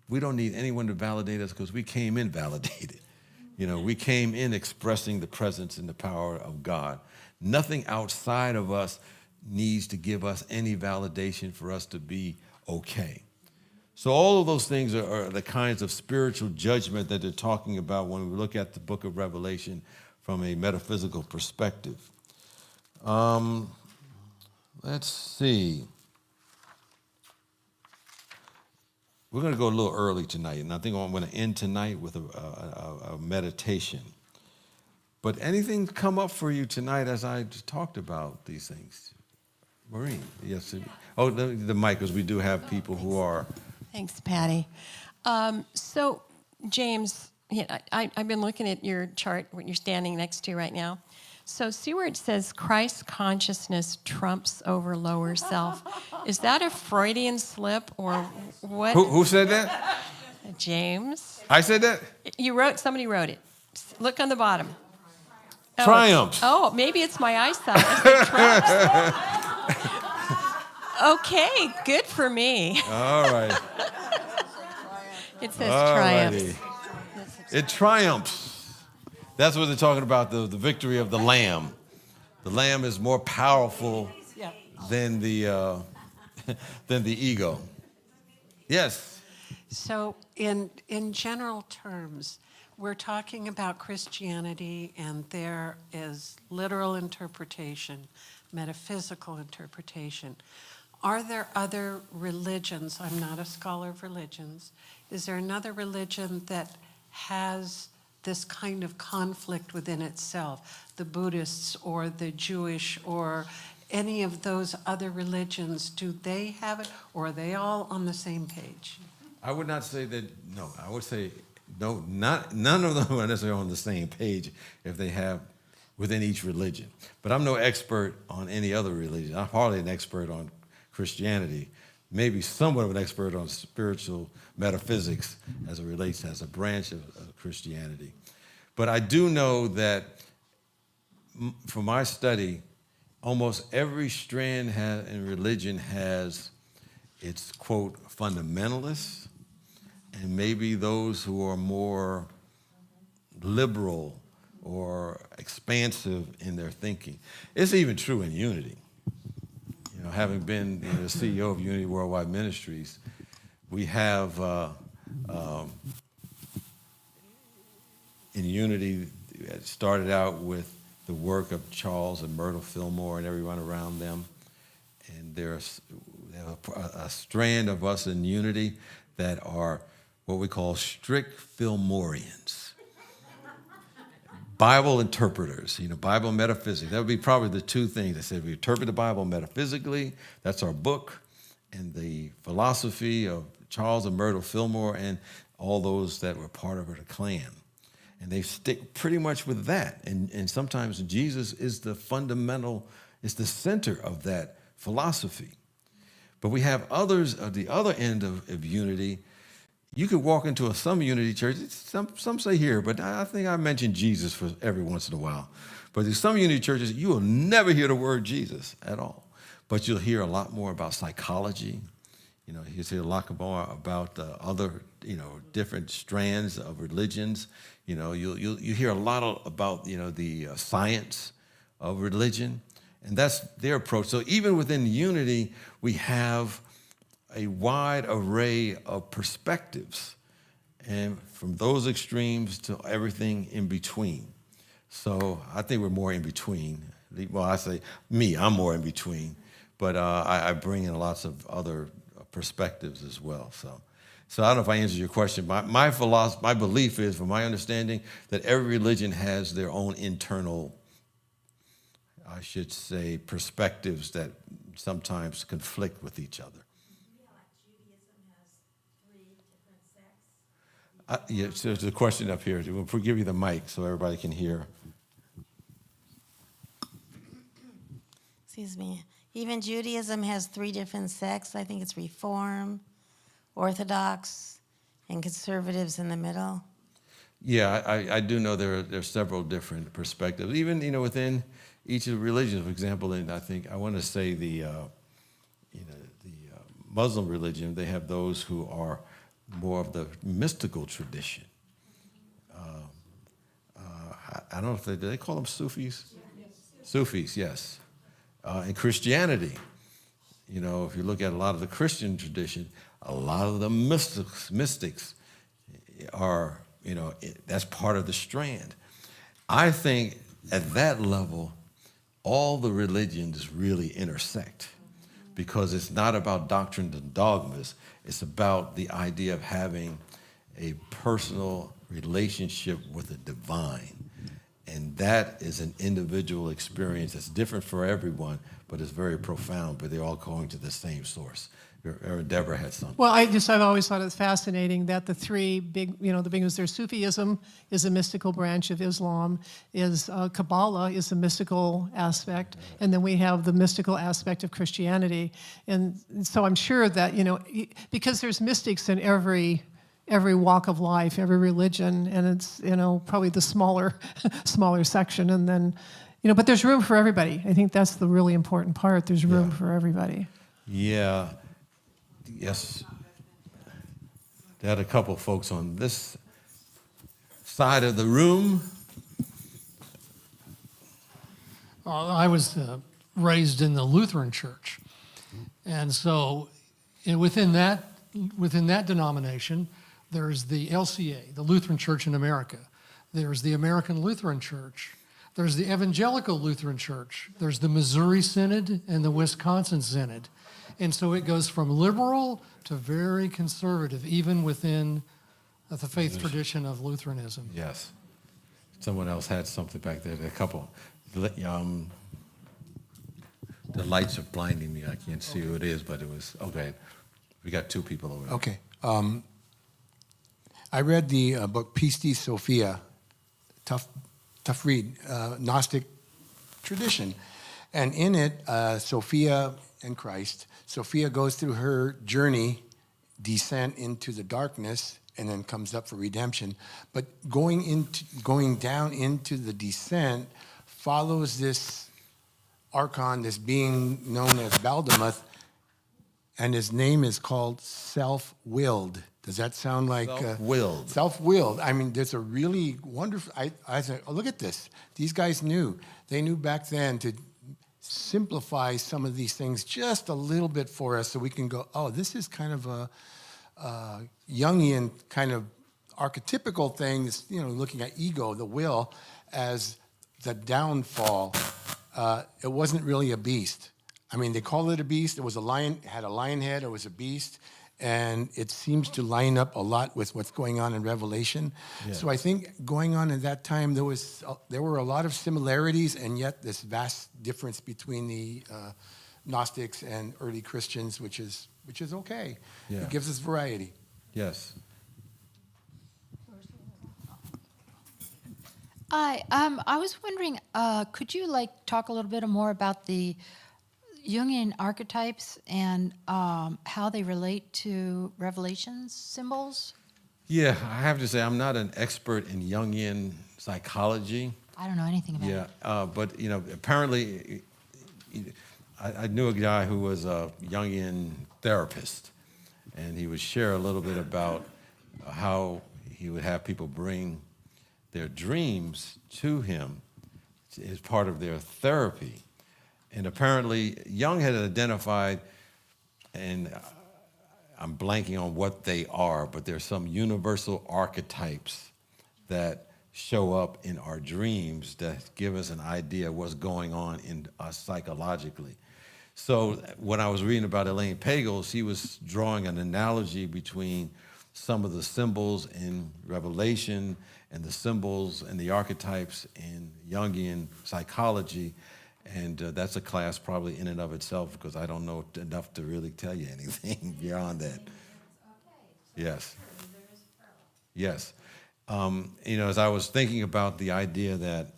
We don't need anyone to validate us, because we came in validated. We came in expressing the presence and the power of God. Nothing outside of us needs to give us any validation for us to be okay. So all of those things are the kinds of spiritual judgment that they're talking about when we look at the book of Revelation from a metaphysical perspective. Let's see. We're going to go a little early tonight, and I think I'm going to end tonight with a meditation. But anything come up for you tonight as I just talked about these things? Maureen, yes. Oh, the mic, because we do have people who are. Thanks, Patty. So, James, I've been looking at your chart, what you're standing next to right now. So see where it says Christ consciousness trumps over lower self. Is that a Freudian slip or what? Who said that? James. I said that? Somebody wrote it. Look on the bottom. Oh, Triumphs. Maybe it's my eyesight. I said triumphs. Okay, good for me. All right. It says triumphs. It triumphs. That's what they're talking about, the victory of the Lamb. The Lamb is more powerful than the ego. Yes. So in general terms, we're talking about Christianity, and there is literal interpretation, metaphysical interpretation. Are there other religions? I'm not a scholar of religions. Is there another religion that has this kind of conflict within itself? The Buddhists or the Jewish or any of those other religions, do they have it, or are they all on the same page? I would not say that, no. I would say, no, none of them are necessarily on the same page if they have within each religion. But I'm no expert on any other religion. I'm hardly an expert on Christianity, maybe somewhat of an expert on spiritual metaphysics as it relates as a branch of Christianity. But I do know that from my study, almost every strand in religion has its, quote, fundamentalists, and maybe those who are more liberal or expansive in their thinking. It's even true in Unity. Having been the CEO of Unity Worldwide Ministries, we have in Unity, it started out with the work of Charles and Myrtle Fillmore and everyone around them. And there's a strand of us in Unity that are what we call strict Fillmorians. Bible interpreters, Bible metaphysics. That would be probably the two things. I said we interpret the Bible metaphysically. That's our book. And the philosophy of Charles and Myrtle Fillmore and all those that were part of the clan. And they stick pretty much with that. And sometimes Jesus is the fundamental It's the center of that philosophy. But we have others at the other end of unity. You could walk into some unity church, some say here, but I think I mention Jesus for every once in a while. But there's some unity churches, you will never hear the word Jesus at all. But you'll hear a lot more about psychology. You hear a lot more about other, different strands of religions. You hear a lot about, the science of religion. And that's their approach. So even within unity, we have a wide array of perspectives, and from those extremes to everything in between. So I think we're more in between. Well, I say me, I'm more in between, but I bring in lots of other perspectives as well. So I don't know if I answered your question. My philosophy, my belief is, from my understanding, that every religion has their own internal, I should say, perspectives that sometimes conflict with each other. Yes, there's a question up here. We'll give you the mic so everybody can hear. Excuse me. Even Judaism has 3 different sects. I think it's Reform, Orthodox, and Conservatives in the middle. Yeah, I do know there are several different perspectives. Even within each of the religions, for example, and I want to say the Muslim religion, they have those who are more of the mystical tradition. I don't know if do they call them Sufis? Yes. Sufis, yes. In Christianity, if you look at a lot of the Christian tradition, a lot of the mystics are, that's part of the strand. I think at that level, all the religions really intersect, because it's not about doctrines and dogmas. It's about the idea of having a personal relationship with the divine. And that is an individual experience that's different for everyone, but it's very profound, but they're all going to the same source. Deborah had something. Well, I've always thought it's fascinating that the 3 big, the big ones, there's Sufism is a mystical branch of Islam, is Kabbalah is a mystical aspect, and then we have the mystical aspect of Christianity. And so I'm sure that, because there's mystics in every walk of life, every religion, and it's, probably the smaller section, and then, but there's room for everybody. I think that's the really important part. There's room for everybody. Yeah. Yes. They had a couple folks on this side of the room. I was raised in the Lutheran Church, and so within that denomination, there's the LCA, the Lutheran Church in America. There's the American Lutheran Church. There's the Evangelical Lutheran Church. There's the Missouri Synod and the Wisconsin Synod. And so it goes from liberal to very conservative, even within the faith tradition of Lutheranism. Yes. Someone else had something back there. A couple. The lights are blinding me. I can't see who it is, but it was, okay. We got 2 people over there. Okay. I read the book Pistis Sophia, tough read, Gnostic tradition. And in it, Sophia and Christ, Sophia goes through her journey, descent into the darkness, and then comes up for redemption. But going down into the descent follows this archon, this being known as Baldamuth, and his name is called self-willed. Does that sound like... Self-willed. Self-willed. I mean, there's a really wonderful... I said, oh, look at this. These guys knew. They knew back then to simplify some of these things just a little bit for us so we can go, oh, this is kind of a Jungian kind of archetypical thing, looking at ego, the will, as the downfall. It wasn't really a beast. I mean, they called it a beast. It was a lion, had a lion head, it was a beast, and it seems to line up a lot with what's going on in Revelation. Yeah. So I think going on at that time, there were a lot of similarities, and yet this vast difference between the Gnostics and early Christians, which is okay. Yeah. It gives us variety. Yes. Hi, I was wondering, could you talk a little bit more about the Jungian archetypes and how they relate to Revelations symbols? Yeah, I have to say I'm not an expert in Jungian psychology. I don't know anything about Yeah, it. but apparently, I knew a guy who was a Jungian therapist, and he would share a little bit about how he would have people bring their dreams to him as part of their therapy. And apparently, Jung had identified, and I'm blanking on what they are, but there's some universal archetypes that show up in our dreams that give us an idea of what's going on in us psychologically. So when I was reading about Elaine Pagels, she was drawing an analogy between some of the symbols in Revelation and the symbols and the archetypes in Jungian psychology. And that's a class probably in and of itself, because I don't know enough to really tell you anything beyond that. Yes. Yes. As I was thinking about the idea that,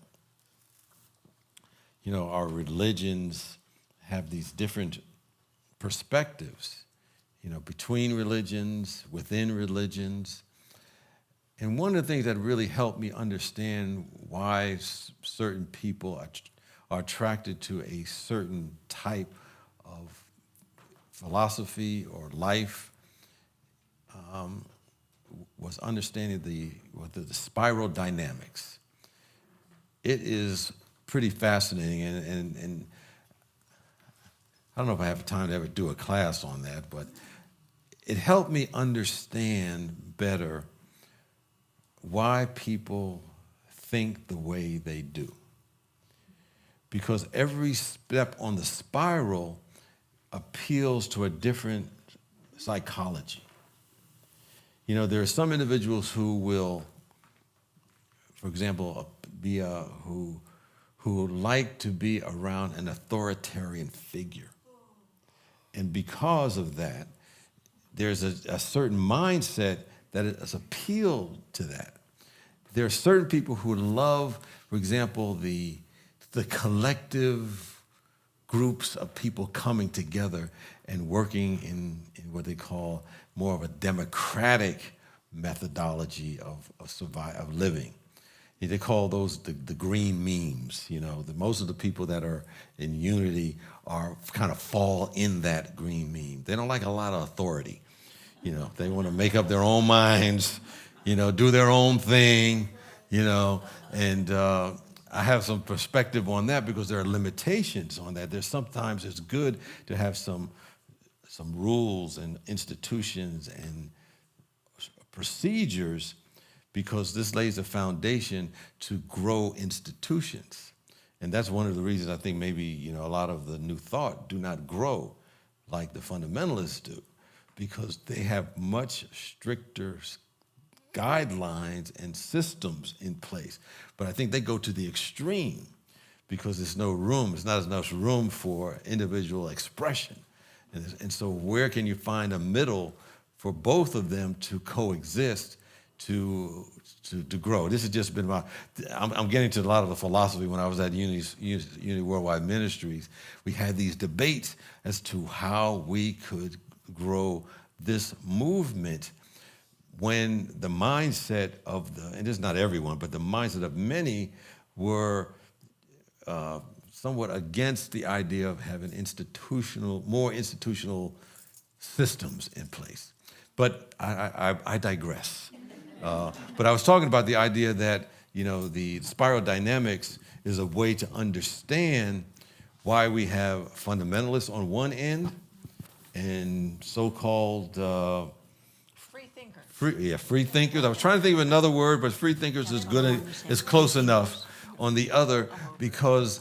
our religions have these different perspectives, between religions, within religions. And one of the things that really helped me understand why certain people are attracted to a certain type of philosophy or life was understanding the spiral dynamics. It is pretty fascinating, and I don't know if I have time to ever do a class on that, but it helped me understand better why people think the way they do. Because every step on the spiral appeals to a different psychology. There are some individuals who will, for example, who like to be around an authoritarian figure. And because of that, there's a certain mindset that is appealed to that. There are certain people who love, for example, the collective groups of people coming together and working in what they call more of a democratic methodology of living. They call those the green memes. Most of the people that are in unity are kind of fall in that green meme. They don't like a lot of authority. They want to make up their own minds, do their own thing, and I have some perspective on that because there are limitations on that. Sometimes it's good to have some rules and institutions and procedures, because this lays a foundation to grow institutions. And that's one of the reasons I think maybe a lot of the new thought do not grow like the fundamentalists do, because they have much stricter guidelines and systems in place. But I think they go to the extreme because there's not enough room for individual expression. And so where can you find a middle for both of them to coexist, to grow? This has just been I'm getting to a lot of the philosophy. When I was at Unity Worldwide Ministries, we had these debates as to how we could grow this movement when the mindset and this is not everyone, but the mindset of many were somewhat against the idea of having more institutional systems in place. But I digress. But I was talking about the idea that, the spiral dynamics is a way to understand why we have fundamentalists on one end and so-called Free thinker. free thinkers. I was trying to think of another word, but free thinkers is close enough on the other, because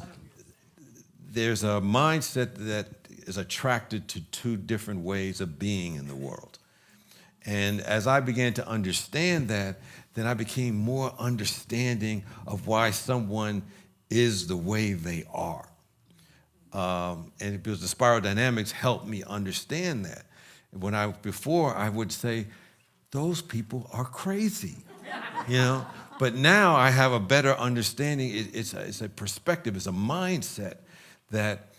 there's a mindset that is attracted to two different ways of being in the world. And as I began to understand that, then I became more understanding of why someone is the way they are. And because the spiral dynamics helped me understand that. Before I would say, those people are crazy. But now I have a better understanding. It's a perspective, it's a mindset that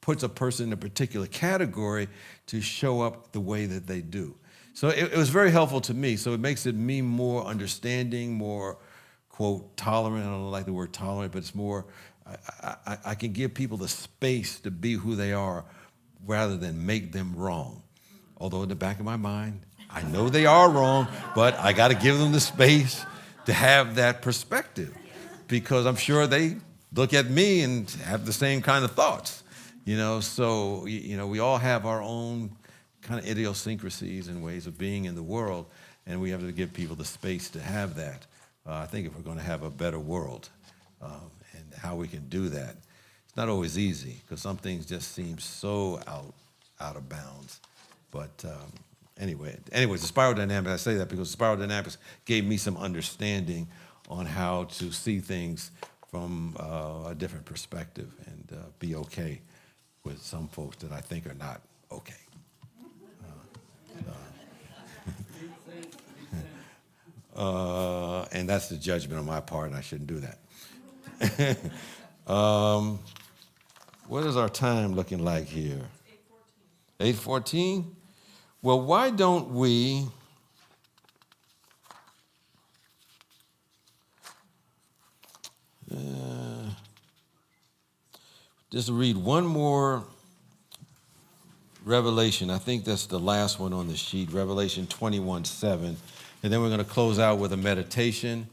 puts a person in a particular category to show up the way that they do. So it was very helpful to me. So it makes me more understanding, more, quote, tolerant. I don't like the word tolerant, but it's more, I can give people the space to be who they are rather than make them wrong. Although in the back of my mind, I know they are wrong, but I got to give them the space to have that perspective, because I'm sure they look at me and have the same kind of thoughts, So, we all have our own kind of idiosyncrasies and ways of being in the world, and we have to give people the space to have that. I think if we're going to have a better world, and how we can do that, it's not always easy, because some things just seem so out of bounds. But anyways, the spiral dynamics, I say that because spiral dynamics gave me some understanding on how to see things from a different perspective and be okay with some folks that I think are not okay. And that's the judgment on my part, and I shouldn't do that. What is our time looking like here? 8:14. Well, why don't we just read one more Revelation. I think that's the last one on the sheet, Revelation 21:7. And then we're going to close out with a meditation,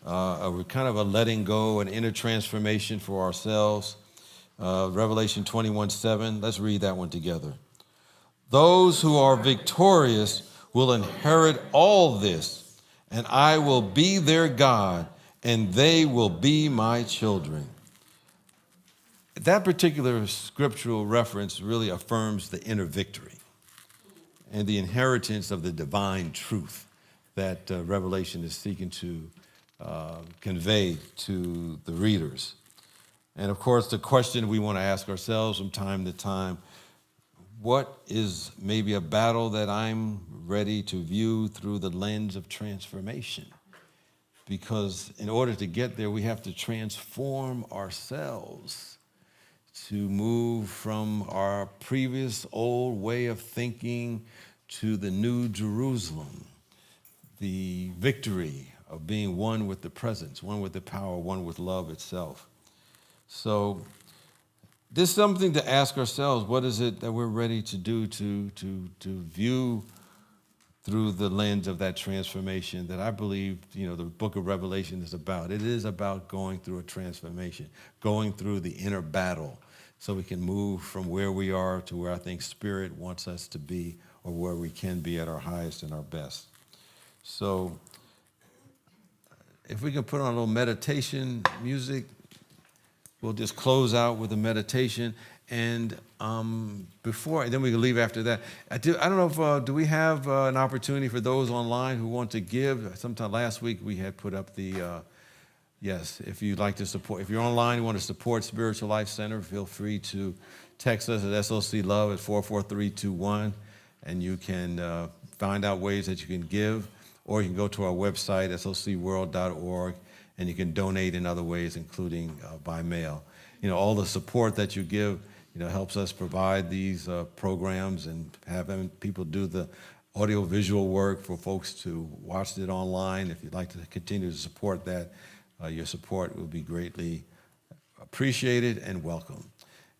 kind of a letting go, an inner transformation for ourselves. Revelation 21:7. Let's read that one together. Those who are victorious will inherit all this, and I will be their God, and they will be my children. That particular scriptural reference really affirms the inner victory and the inheritance of the divine truth that Revelation is seeking to convey to the readers. And of course, the question we want to ask ourselves from time to time, what is maybe a battle that I'm ready to view through the lens of transformation? Because in order to get there, we have to transform ourselves to move from our previous old way of thinking to the new Jerusalem, the victory of being one with the presence, one with the power, one with love itself. So this is something to ask ourselves. What is it that we're ready to do to view through the lens of that transformation that I believe, the book of Revelation is about? It is about going through a transformation, going through the inner battle so we can move from where we are to where I think Spirit wants us to be, or where we can be at our highest and our best. So if we can put on a little meditation music, we'll just close out with a meditation, and then we can leave after that. I don't know if do we have an opportunity for those online who want to give? Sometime last week we had put up the yes. If you'd like to support, if you're online and want to support Spiritual Life Center, feel free to text us at SOC Love at 44321, and you can find out ways that you can give, or you can go to our website socworld.org. And you can donate in other ways, including by mail. All the support that you give, helps us provide these programs and having people do the audio-visual work for folks to watch it online. If you'd like to continue to support that, your support will be greatly appreciated and welcome.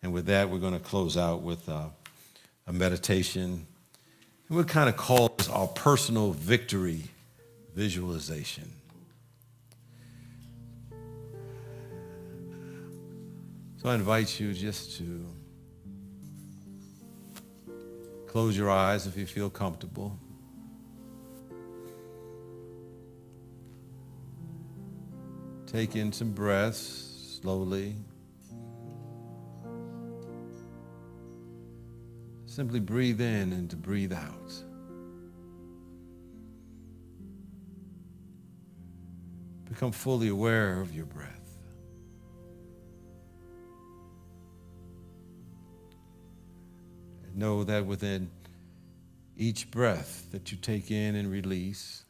And with that, we're going to close out with a meditation. And we'll kind of call this our personal victory visualization. So I invite you just to close your eyes if you feel comfortable. Take in some breaths slowly. Simply breathe in and to breathe out. Become fully aware of your breath. Know that within each breath that you take in and release,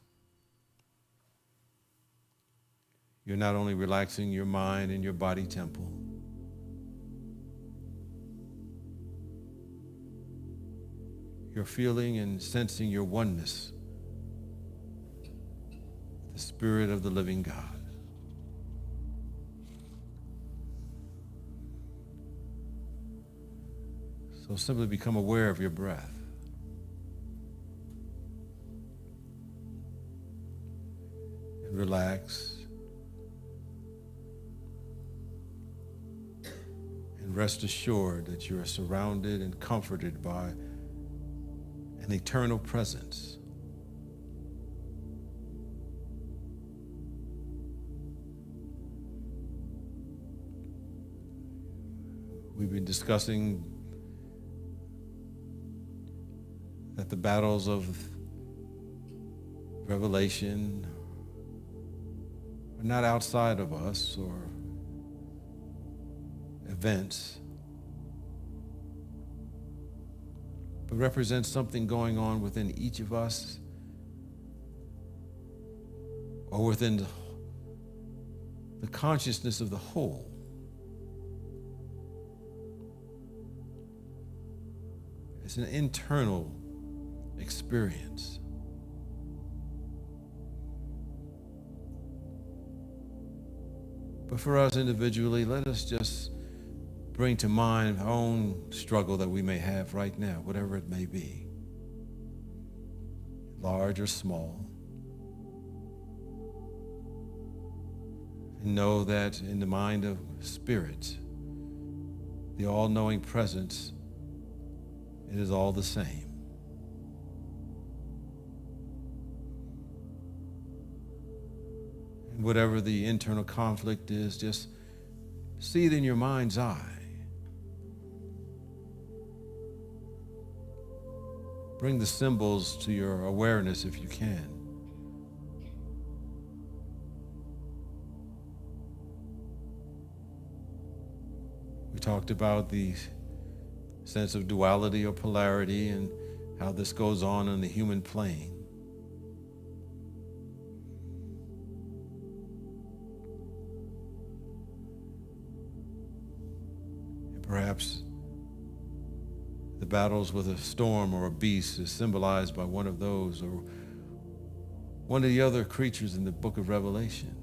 you're not only relaxing your mind and your body temple, you're feeling and sensing your oneness, the Spirit of the living God. So simply become aware of your breath. And relax. And rest assured that you are surrounded and comforted by an eternal presence. We've been discussing that the battles of revelation are not outside of us or events, but represent something going on within each of us or within the consciousness of the whole. It's an internal experience. But for us individually, let us just bring to mind our own struggle that we may have right now, whatever it may be, large or small. And know that in the mind of spirit, the all-knowing presence, it is all the same. And whatever the internal conflict is, just see it in your mind's eye. Bring the symbols to your awareness if you can. We talked about the sense of duality or polarity and how this goes on the human plane. And perhaps the battles with a storm or a beast is symbolized by one of those or one of the other creatures in the book of Revelation.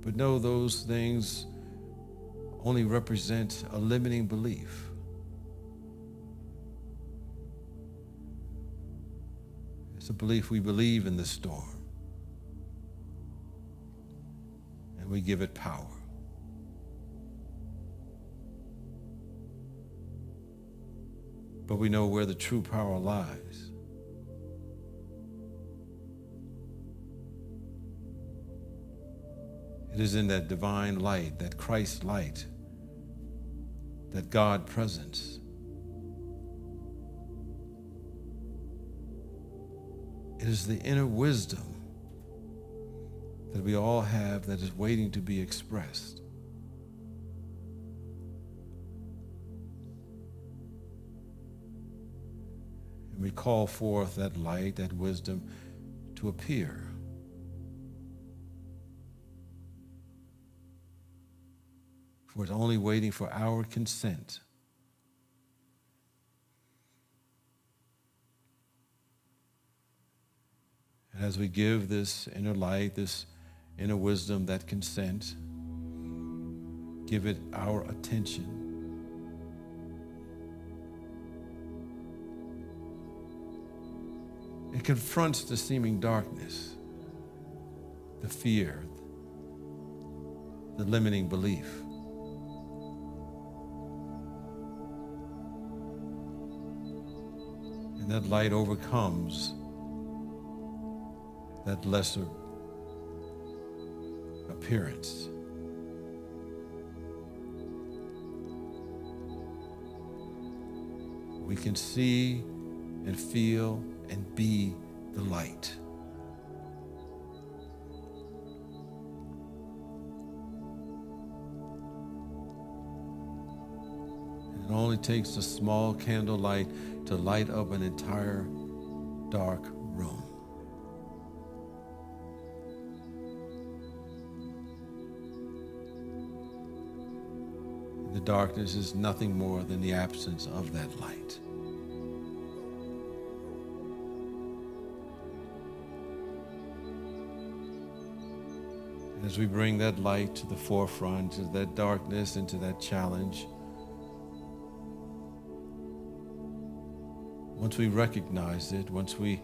But know those things only represent a limiting belief. It's a belief we believe in the storm. And we give it power. But we know where the true power lies. It is in that divine light, that Christ light, that God presence. It is the inner wisdom that we all have that is waiting to be expressed. And we call forth that light, that wisdom to appear. For it's only waiting for our consent. And as we give this inner light, this inner wisdom, that consent, give it our attention. It confronts the seeming darkness, the fear, the limiting belief. And that light overcomes that lesser appearance. We can see and feel and be the light. And it only takes a small candlelight to light up an entire dark room. The darkness is nothing more than the absence of that light. And as we bring that light to the forefront, to that darkness, into that challenge, once we recognize it, once we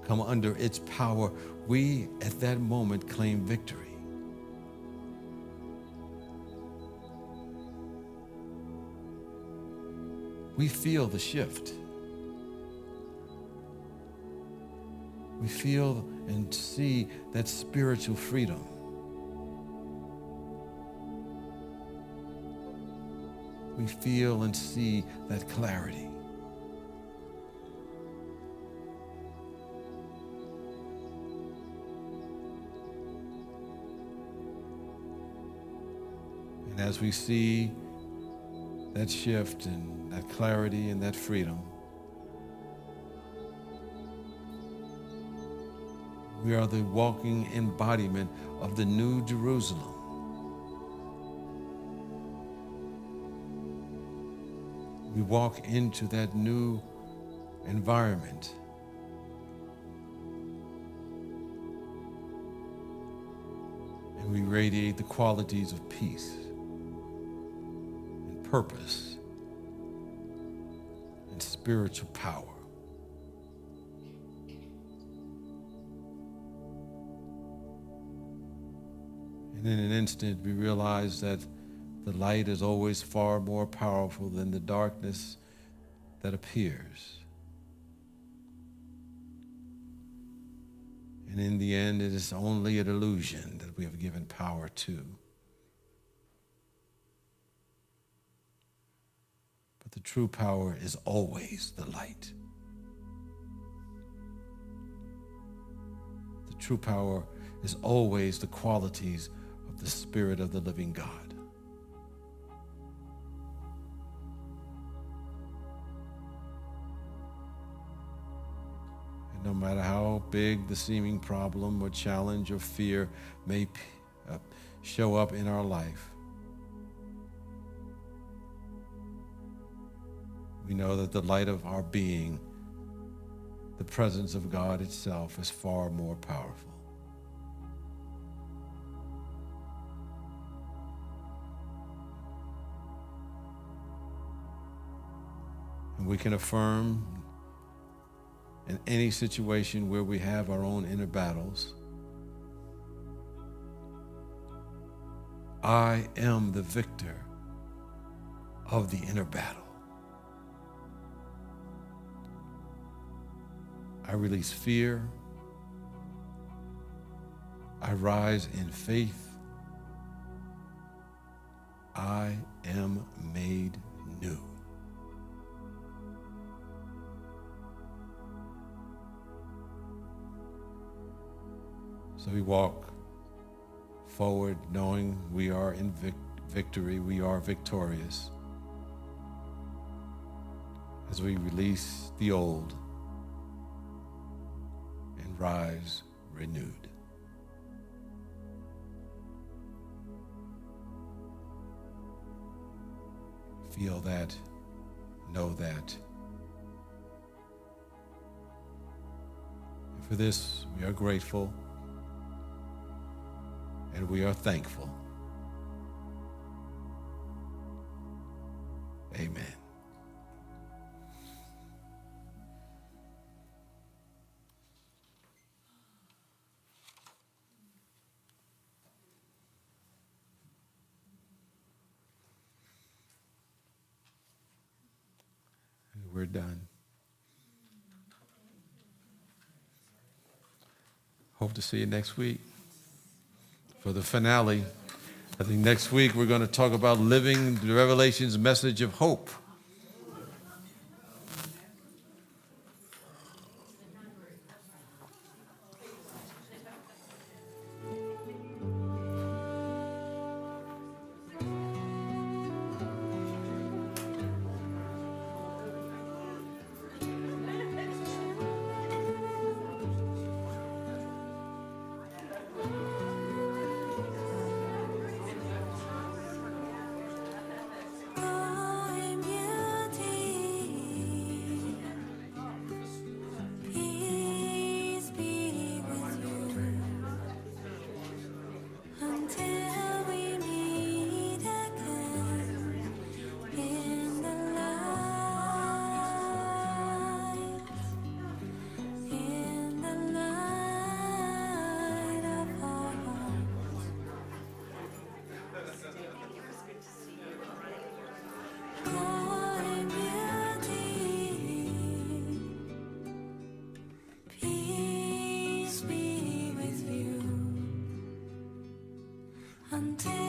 come under its power, we at that moment claim victory. We feel the shift. We feel and see that spiritual freedom. We feel and see that clarity. And as we see that shift and that clarity and that freedom, we are the walking embodiment of the New Jerusalem. We walk into that new environment. And we radiate the qualities of peace and purpose and spiritual power. And in an instant, we realize that the light is always far more powerful than the darkness that appears. And in the end, it is only an illusion that we have given power to. But the true power is always the light. The true power is always the qualities of the Spirit of the living God. And no matter how big the seeming problem or challenge or fear may show up in our life, we know that the light of our being, the presence of God itself, is far more powerful. And we can affirm in any situation where we have our own inner battles, I am the victor of the inner battle. I release fear. I rise in faith. I am made new. So we walk forward knowing we are in victory, we are victorious. As we release the old and rise renewed. Feel that, know that. And for this, we are grateful. And we are thankful. Amen. We're done. Hope to see you next week. For the finale, I think next week we're going to talk about living the Revelation's message of hope. until